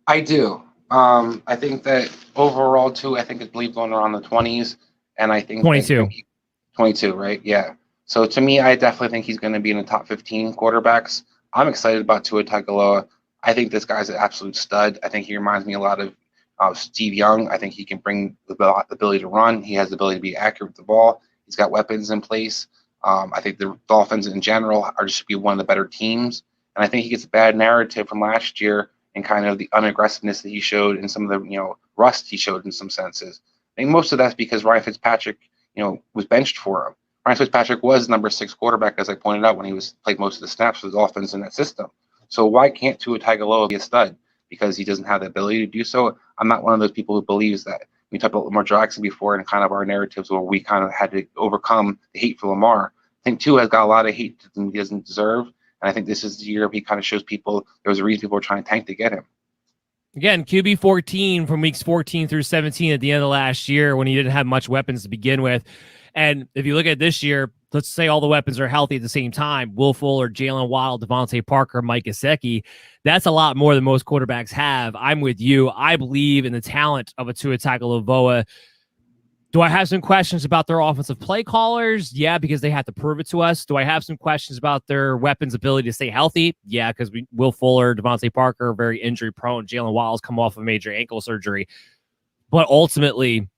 I do. I think that overall, too, I believe going around the 20s, and I think 22. 22, right? Yeah. So to me, I definitely think he's going to be in the top 15 quarterbacks. I'm excited about Tua Tagovailoa. I think this guy's an absolute stud. I think he reminds me a lot of Steve Young. I think he can bring the ability to run. He has the ability to be accurate with the ball. He's got weapons in place. I think the Dolphins in general are just be one of the better teams. And I think he gets a bad narrative from last year and kind of the unaggressiveness that he showed and some of the, rust he showed in some senses. I think most of that's because Ryan Fitzpatrick, was benched for him. Ryan Fitzpatrick was number 6 quarterback, as I pointed out, when he played most of the snaps for the Dolphins in that system. So why can't Tua Tagovailoa be a stud? Because he doesn't have the ability to do so. I'm not one of those people who believes that. We talked about Lamar Jackson before and kind of our narratives where we kind of had to overcome the hate for Lamar. I think Tua has got a lot of hate that he doesn't deserve. And I think this is the year he kind of shows people there was a reason people were trying to tank to get him. Again, QB 14 from weeks 14 through 17 at the end of last year when he didn't have much weapons to begin with. And if you look at this year, let's say all the weapons are healthy at the same time. Will Fuller, Jalen Waddle, Devontae Parker, Mike Gesicki. That's a lot more than most quarterbacks have. I'm with you. I believe in the talent of a Tua Tagovailoa. Do I have some questions about their offensive play callers? Yeah, because they have to prove it to us. Do I have some questions about their weapons' ability to stay healthy? Yeah, because Will Fuller, Devontae Parker are very injury prone. Jalen Waddle's come off of major ankle surgery. But ultimately,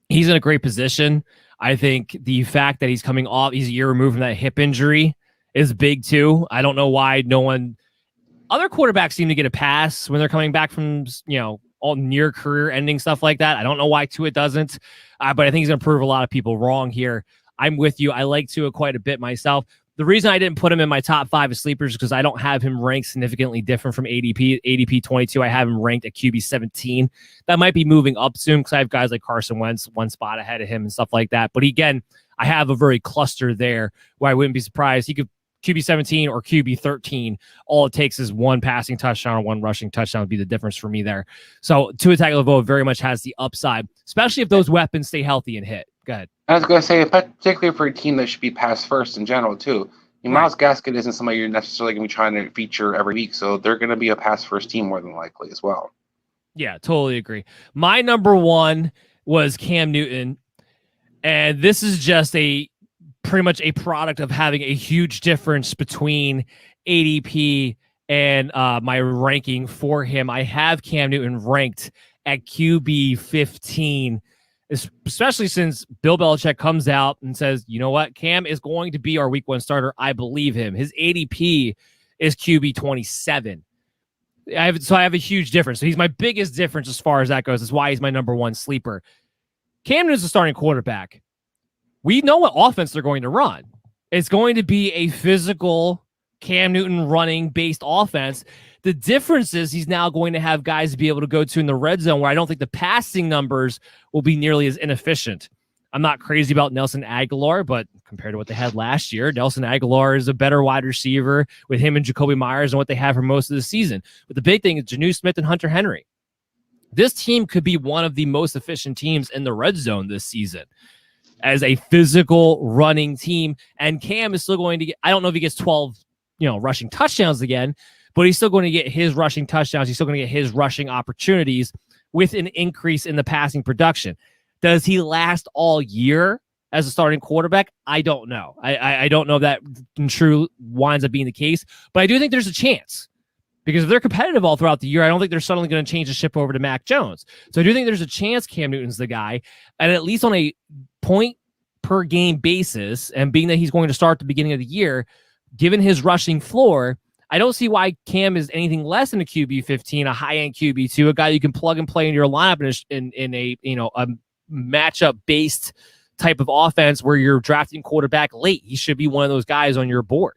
he's in a great position. I think the fact that he's a year removed from that hip injury is big too. I don't know why other quarterbacks seem to get a pass when they're coming back from, all near career ending stuff like that. I don't know why Tua doesn't, but I think he's going to prove a lot of people wrong here. I'm with you. I like Tua quite a bit myself. The reason I didn't put him in my top 5 of sleepers is because I don't have him ranked significantly different from ADP. ADP 22, I have him ranked at QB 17. That might be moving up soon because I have guys like Carson Wentz 1 spot ahead of him and stuff like that. But again, I have a very cluster there where I wouldn't be surprised. He could QB 17 or QB 13. All it takes is one passing touchdown or one rushing touchdown would be the difference for me there. So Tua Tagovailoa very much has the upside, especially if those weapons stay healthy and hit. Go ahead. I was going to say, particularly for a team that should be pass first in general, too. Miles Gaskin isn't somebody you're necessarily going to be trying to feature every week, so they're going to be a pass first team more than likely as well. Yeah, totally agree. My number one was Cam Newton, and this is just pretty much a product of having a huge difference between ADP and my ranking for him. I have Cam Newton ranked at QB 15, especially since Bill Belichick comes out and says, you know what, Cam is going to be our week 1 starter. I believe him. His ADP is QB 27. I have a huge difference. So he's my biggest difference as far as that goes. That's why he's my number 1 sleeper. Cam Newton's a starting quarterback. We know what offense they're going to run. It's going to be a physical Cam Newton running based offense. The difference is he's now going to have guys to be able to go to in the red zone where I don't think the passing numbers will be nearly as inefficient. I'm not crazy about Nelson Aguilar, but compared to what they had last year, Nelson Aguilar is a better wide receiver with him and Jacoby Myers than what they have for most of the season. But the big thing is Jonnu Smith and Hunter Henry. This team could be one of the most efficient teams in the red zone this season as a physical running team. And Cam is still going to get, I don't know if he gets 12, rushing touchdowns again, but he's still going to get his rushing touchdowns. He's still going to get his rushing opportunities with an increase in the passing production. Does he last all year as a starting quarterback? I don't know. I don't know if that in true winds up being the case, but I do think there's a chance because if they're competitive all throughout the year, I don't think they're suddenly going to change the ship over to Mac Jones. So I do think there's a chance Cam Newton's the guy, and at least on a point per game basis, and being that he's going to start at the beginning of the year, given his rushing floor, I don't see why Cam is anything less than a QB 15, a high-end QB 2, a guy you can plug and play in your lineup in a matchup-based type of offense where you're drafting quarterback late. He should be one of those guys on your board.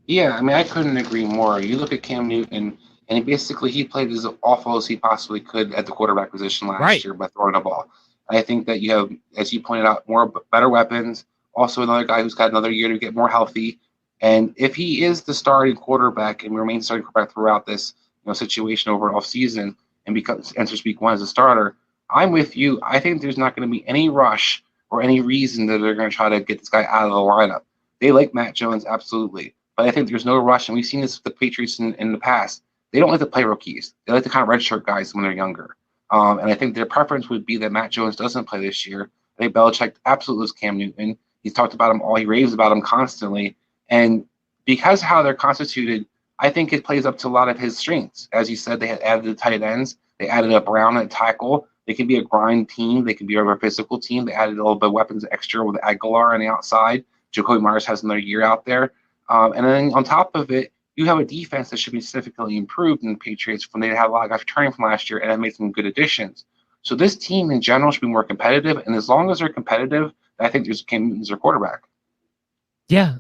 Yeah, I mean, I couldn't agree more. You look at Cam Newton, and he played as awful as he possibly could at the quarterback position last year by throwing the ball. I think that you have, as you pointed out, better weapons. Also, another guy who's got another year to get more healthy. And if he is the starting quarterback and remains starting quarterback throughout this situation over off season and enters week 1 as a starter, I'm with you. I think there's not going to be any rush or any reason that they're going to try to get this guy out of the lineup. They like Matt Jones, absolutely. But I think there's no rush, and we've seen this with the Patriots in the past. They don't like to play rookies. They like to kind of redshirt guys when they're younger. And I think their preference would be that Matt Jones doesn't play this year. I think Belichick absolutely loves Cam Newton. He's talked about him all. He raves about him constantly. And because how they're constituted, I think it plays up to a lot of his strengths. As you said, they had added the tight ends. They added a Brown at tackle. They can be a grind team. They can be a physical team. They added a little bit of weapons extra with Aguilar on the outside. Jacoby Myers has another year out there. And then on top of it, you have a defense that should be significantly improved in the Patriots when they had a lot of guys returning from last year and have made some good additions. So this team in general should be more competitive. And as long as they're competitive, I think Cam Newton's their quarterback. Yeah,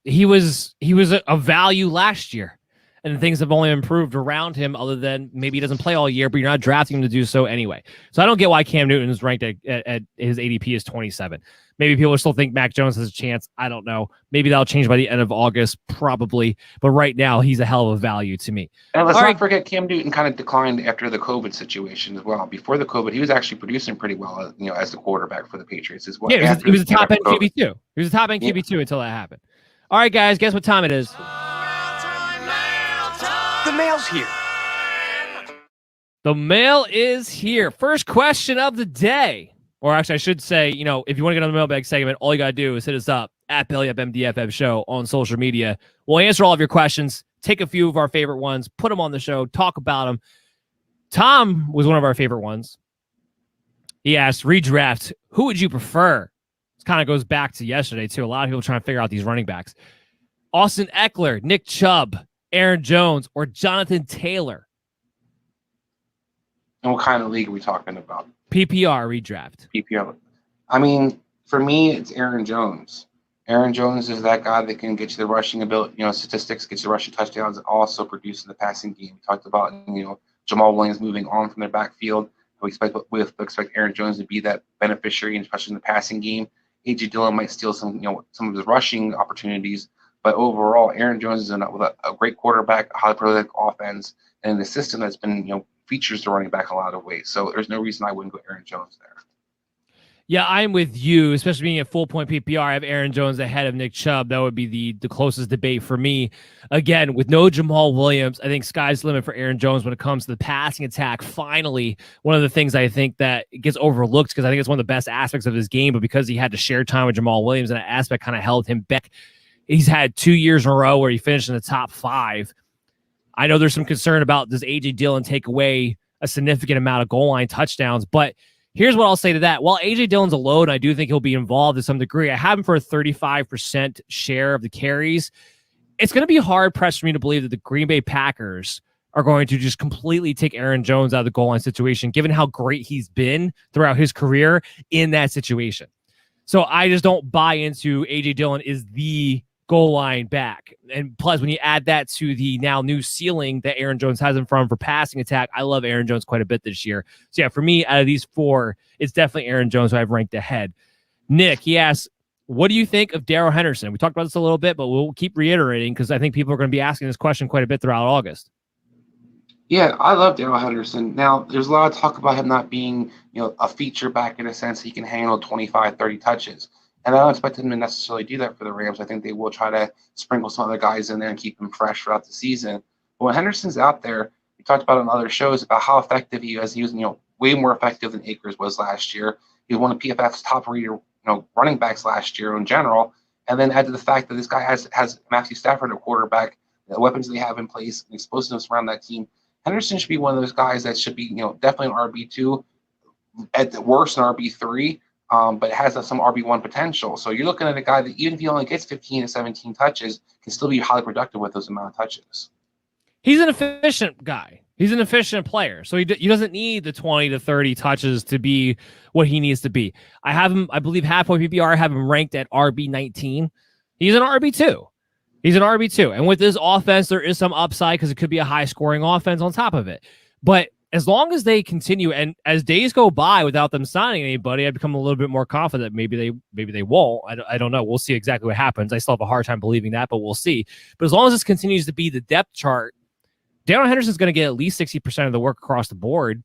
he was a value last year, and things have only improved around him other than maybe he doesn't play all year, but you're not drafting him to do so anyway. So I don't get why Cam Newton is ranked at his ADP is 27. Maybe people still think Mac Jones has a chance. I don't know. Maybe that'll change by the end of August, probably. But right now, he's a hell of a value to me. And let's not forget, Cam Newton kind of declined after the COVID situation as well. Before the COVID, he was actually producing pretty well, as the quarterback for the Patriots as well. Yeah, he was a top-end QB2. He was a top-end QB2 until that happened. All right, guys, guess what time it is? The mail's here. The mail is here. First question of the day. Or actually, I should say, if you want to get on the mailbag segment, all you got to do is hit us up at BellyUpMDFM Show on social media. We'll answer all of your questions, take a few of our favorite ones, put them on the show, talk about them. Tom was one of our favorite ones. He asked, redraft, who would you prefer? This kind of goes back to yesterday, too. A lot of people trying to figure out these running backs. Austin Eckler, Nick Chubb, Aaron Jones, or Jonathan Taylor? And what kind of league are we talking about? PPR redraft. PPR. I mean, for me, it's Aaron Jones. Aaron Jones is that guy that can get you the rushing ability, statistics, get you the rushing touchdowns, and also produce in the passing game. We talked about, Jamal Williams moving on from their backfield. We expect Aaron Jones to be that beneficiary, especially in the passing game. A.J. Dillon might steal some of his rushing opportunities. But overall, Aaron Jones is with a great quarterback, a highly prolific offense, and a system that's been features the running back in a lot of ways. So there's no reason I wouldn't go Aaron Jones there. Yeah, I'm with you, especially being at full point PPR. I have Aaron Jones ahead of Nick Chubb. That would be the closest debate for me. Again, with no Jamal Williams, I think sky's the limit for Aaron Jones when it comes to the passing attack. Finally, one of the things I think that gets overlooked because I think it's one of the best aspects of his game, but because he had to share time with Jamal Williams, and that aspect kind of held him back. He's had 2 years in a row where he finished in the top 5. I know there's some concern about does A.J. Dillon take away a significant amount of goal line touchdowns, but here's what I'll say to that. While A.J. Dillon's a load, I do think he'll be involved to some degree. I have him for a 35% share of the carries. It's going to be hard pressed for me to believe that the Green Bay Packers are going to just completely take Aaron Jones out of the goal line situation, given how great he's been throughout his career in that situation. So I just don't buy into A.J. Dillon is the goal line back. And plus, when you add that to the now new ceiling that Aaron Jones has in front of him for passing attack, I love Aaron Jones quite a bit this year. So yeah, for me, out of these 4, it's definitely Aaron Jones who I've ranked ahead. Nick, he asks, what do you think of Darrell Henderson? We talked about this a little bit, but we'll keep reiterating because I think people are going to be asking this question quite a bit throughout August. Yeah, I love Darrell Henderson. Now, there's a lot of talk about him not being, a feature back in a sense he can handle 25, 30 touches. And I don't expect him to necessarily do that for the Rams. I think they will try to sprinkle some other guys in there and keep him fresh throughout the season. But when Henderson's out there, we talked about on other shows about how effective he was. He was, way more effective than Akers was last year. He was one of PFF's top rated, running backs last year in general. And then add to the fact that this guy has Matthew Stafford at quarterback, the weapons they have in place, and explosiveness around that team. Henderson should be one of those guys that should be, definitely an RB2, at the worst an RB3. But it has some RB1 potential. So you're looking at a guy that even if he only gets 15 to 17 touches, can still be highly productive with those amount of touches. He's an efficient guy. He's an efficient player. So he doesn't need the 20 to 30 touches to be what he needs to be. I have him, I believe, halfway PPR, have him ranked at RB19. He's an RB2. He's an RB2. And with this offense, there is some upside because it could be a high-scoring offense on top of it. But as long as they continue, and as days go by without them signing anybody, I become a little bit more confident. Maybe they won't. I don't know. We'll see exactly what happens. I still have a hard time believing that, but we'll see. But as long as this continues to be the depth chart, Darrell Henderson's going to get at least 60% of the work across the board.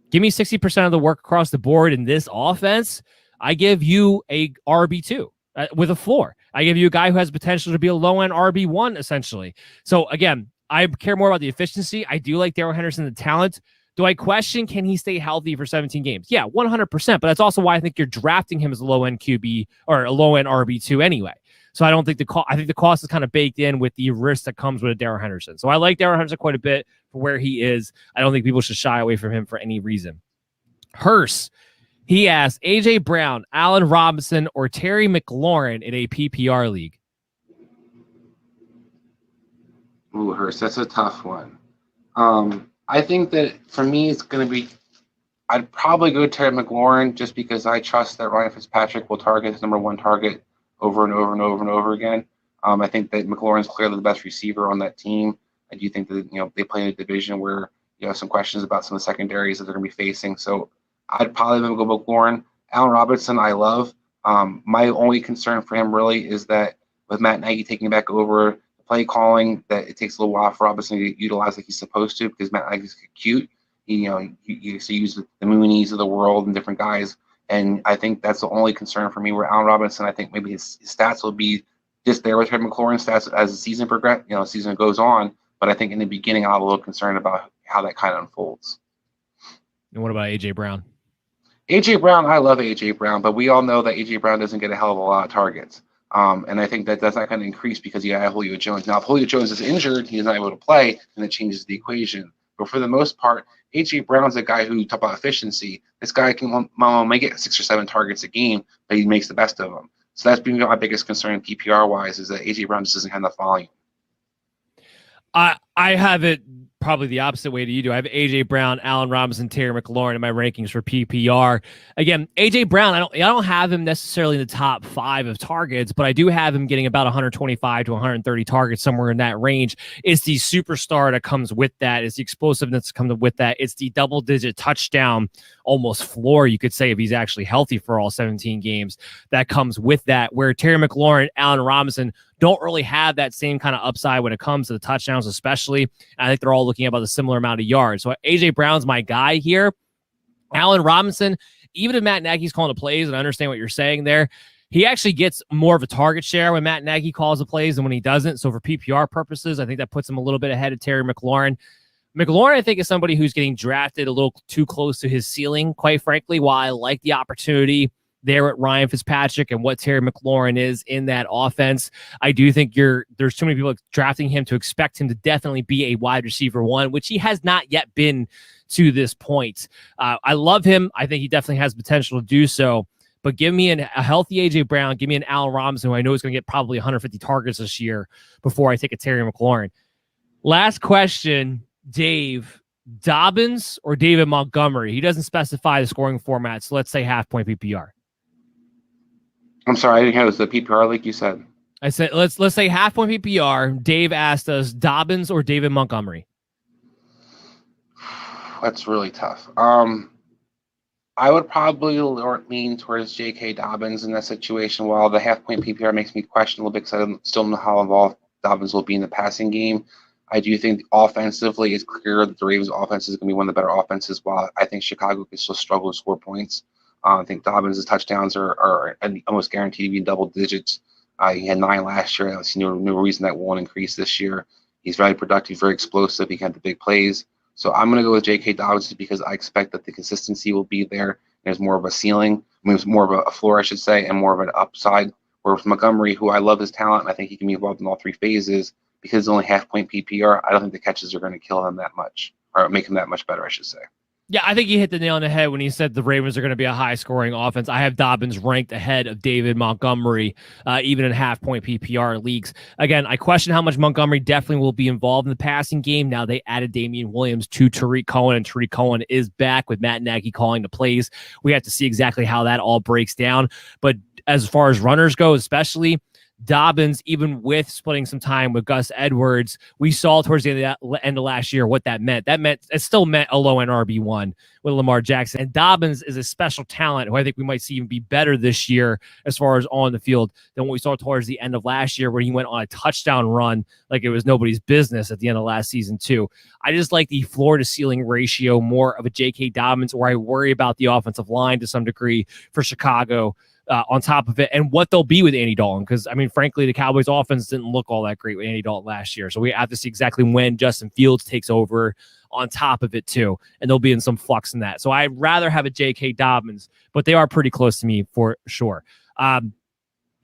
Give me 60% of the work across the board in this offense. I give you a RB2 with a floor. I give you a guy who has potential to be a low-end RB1, essentially. So, again, I care more about the efficiency. I do like Darrell Henderson, the talent. Do I question, can he stay healthy for 17 games? Yeah, 100%. But that's also why I think you're drafting him as a low-end QB or a low-end RB2 anyway. So I don't think I think the cost is kind of baked in with the risk that comes with a Darrell Henderson. So I like Darrell Henderson quite a bit for where he is. I don't think people should shy away from him for any reason. Hurst, he asked, A.J. Brown, Allen Robinson, or Terry McLaurin in a PPR league? Ooh, Hurst, that's a tough one. I think that for me, it's going to be, I'd probably go Terry McLaurin just because I trust that Ryan Fitzpatrick will target his number 1 target over and over and over and over again. I think that McLaurin's clearly the best receiver on that team. I do think that, they play in a division where you have some questions about some of the secondaries that they're going to be facing. So I'd probably go McLaurin. Allen Robinson, I love. My only concern for him really is that with Matt Nagy taking back over play calling, that it takes a little while for Robinson to utilize like he's supposed to because Matt Nagy's cute. He used to use the Moonies of the world and different guys. And I think that's the only concern for me where Allen Robinson, I think maybe his stats will be just there with Terry McLaurin's stats as the season progresses, season goes on. But I think in the beginning, I'm a little concerned about how that kind of unfolds. And what about A.J. Brown? A.J. Brown, I love A.J. Brown, but we all know that A.J. Brown doesn't get a hell of a lot of targets. And I think that's not going to increase because you have Julio Jones. Now, if Julio Jones is injured, he's not able to play, then it changes the equation. But for the most part, A.J. Brown's a guy who talk about efficiency. This guy may get 6 or 7 targets a game, but he makes the best of them. So that's been my biggest concern PPR-wise is that A.J. Brown just doesn't have enough volume. I have it probably the opposite way to you do. I have AJ Brown, Allen Robinson, Terry McLaurin in my rankings for PPR. Again, AJ Brown, I don't have him necessarily in the top 5 of targets, but I do have him getting about 125 to 130 targets, somewhere in that range. It's the superstar that comes with that. It's the explosiveness that comes with that. It's the double-digit touchdown, almost floor, you could say, if he's actually healthy for all 17 games, that comes with that, where Terry McLaurin, Allen Robinson don't really have that same kind of upside when it comes to the touchdowns, especially. I think they're all looking at about a similar amount of yards. So AJ Brown's my guy here. Allen Robinson, even if Matt Nagy's calling the plays, and I understand what you're saying there, he actually gets more of a target share when Matt Nagy calls the plays than when he doesn't. So for PPR purposes, I think that puts him a little bit ahead of Terry McLaurin. McLaurin, I think, is somebody who's getting drafted a little too close to his ceiling, quite frankly. While I like the opportunity there at Ryan Fitzpatrick and what Terry McLaurin is in that offense, I do think there's too many people drafting him to expect him to definitely be a wide receiver 1, which he has not yet been to this point. I love him. I think he definitely has potential to do so. But give me a healthy A.J. Brown. Give me an Allen Robinson, who I know is going to get probably 150 targets this year before I take a Terry McLaurin. Last question, Dave. Dobbins or David Montgomery? He doesn't specify the scoring format, so let's say half-point PPR. I'm sorry, I didn't hear. It was the PPR like you said. I said let's say half-point PPR. Dave asked us Dobbins or David Montgomery. That's really tough. I would probably lean towards J.K. Dobbins in that situation, while the half-point PPR makes me question a little bit because I still don't know how involved Dobbins will be in the passing game. I do think offensively it's clear that the Ravens' offense is going to be one of the better offenses, while I think Chicago can still struggle to score points. I think Dobbins' touchdowns are almost guaranteed to be in double digits. He had 9 last year. I see no reason that won't increase this year. He's very productive, very explosive. He can have the big plays. So I'm going to go with J.K. Dobbins because I expect that the consistency will be there. There's more of a ceiling. There's more of a floor, I should say, and more of an upside. Whereas Montgomery, who I love his talent, and I think he can be involved in all 3 phases, because it's only half-point PPR, I don't think the catches are going to kill him that much, or make him that much better, I should say. Yeah, I think you hit the nail on the head when you said the Ravens are going to be a high-scoring offense. I have Dobbins ranked ahead of David Montgomery, even in half-point PPR leagues. Again, I question how much Montgomery definitely will be involved in the passing game. Now they added Damian Williams to Tariq Cohen, and Tariq Cohen is back with Matt Nagy calling the plays. We have to see exactly how that all breaks down. But as far as runners go, especially, Dobbins, even with splitting some time with Gus Edwards, we saw towards the end of last year what that meant. It still meant a low-end RB1 with Lamar Jackson. And Dobbins is a special talent who I think we might see even be better this year as far as on the field than what we saw towards the end of last year, where he went on a touchdown run like it was nobody's business at the end of last season too. I just like the floor to ceiling ratio more of a J.K. Dobbins, where I worry about the offensive line to some degree for Chicago. On top of it, and what they'll be with Andy Dalton, because I mean, frankly, the Cowboys' offense didn't look all that great with Andy Dalton last year. So we have to see exactly when Justin Fields takes over on top of it too, and they'll be in some flux in that. So I'd rather have a J.K. Dobbins, but they are pretty close to me for sure.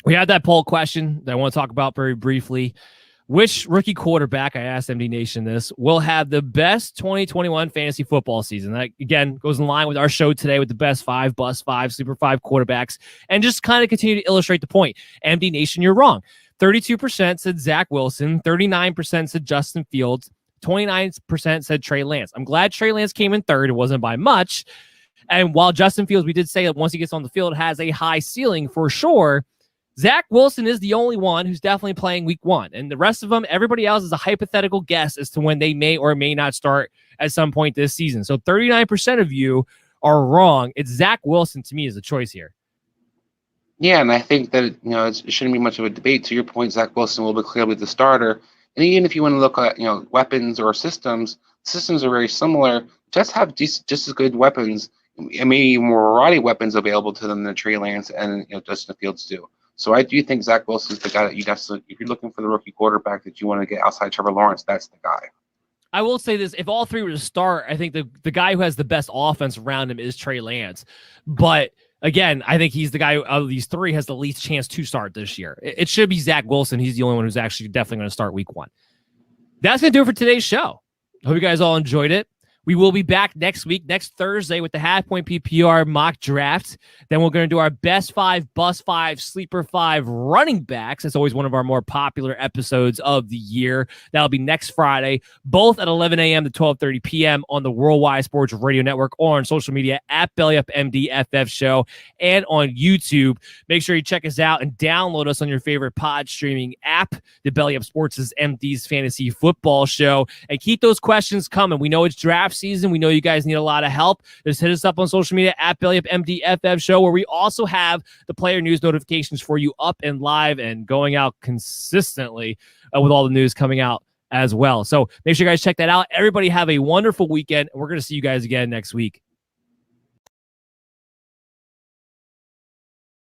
We had that poll question that I want to talk about very briefly. Which rookie quarterback, I asked MD Nation this, will have the best 2021 fantasy football season? That, again, goes in line with our show today with the best 5, bust 5, super 5 quarterbacks, and just kind of continue to illustrate the point. MD Nation, you're wrong. 32% said Zach Wilson, 39% said Justin Fields, 29% said Trey Lance. I'm glad Trey Lance came in third. It wasn't by much. And while Justin Fields, we did say that once he gets on the field, has a high ceiling for sure, Zach Wilson is the only one who's definitely playing week 1. And the rest of them, everybody else is a hypothetical guess as to when they may or may not start at some point this season. So 39% of you are wrong. It's Zach Wilson, to me, is the choice here. Yeah, and I think that it shouldn't be much of a debate. To your point, Zach Wilson will be clearly the starter. And even if you want to look at weapons or systems are very similar. Jets have just as good weapons, and maybe more variety of weapons available to them than Trey Lance and Justin Fields do. So I do think Zach Wilson's the guy that you definitely, if you're looking for the rookie quarterback that you want to get outside Trevor Lawrence, that's the guy. I will say this: if all 3 were to start, I think the guy who has the best offense around him is Trey Lance. But again, I think he's the guy out of these 3 has the least chance to start this year. It should be Zach Wilson. He's the only one who's actually definitely going to start week 1. That's going to do it for today's show. Hope you guys all enjoyed it. We will be back next week, next Thursday, with the Half Point PPR mock draft. Then we're going to do our best 5, bust 5, sleeper 5 running backs. That's always one of our more popular episodes of the year. That'll be next Friday, both at 11 a.m. to 12:30 p.m. on the Worldwide Sports Radio Network or on social media at BellyUpMDFF Show and on YouTube. Make sure you check us out and download us on your favorite pod streaming app, the Belly Up Sports' MD's Fantasy Football Show. And keep those questions coming. We know it's draft season. We know you guys need a lot of help. Just hit us up on social media at BellyUpMDFF Show, where we also have the player news notifications for you up and live and going out consistently with all the news coming out as well. So make sure you guys check that out. Everybody have a wonderful weekend. We're going to see you guys again next week.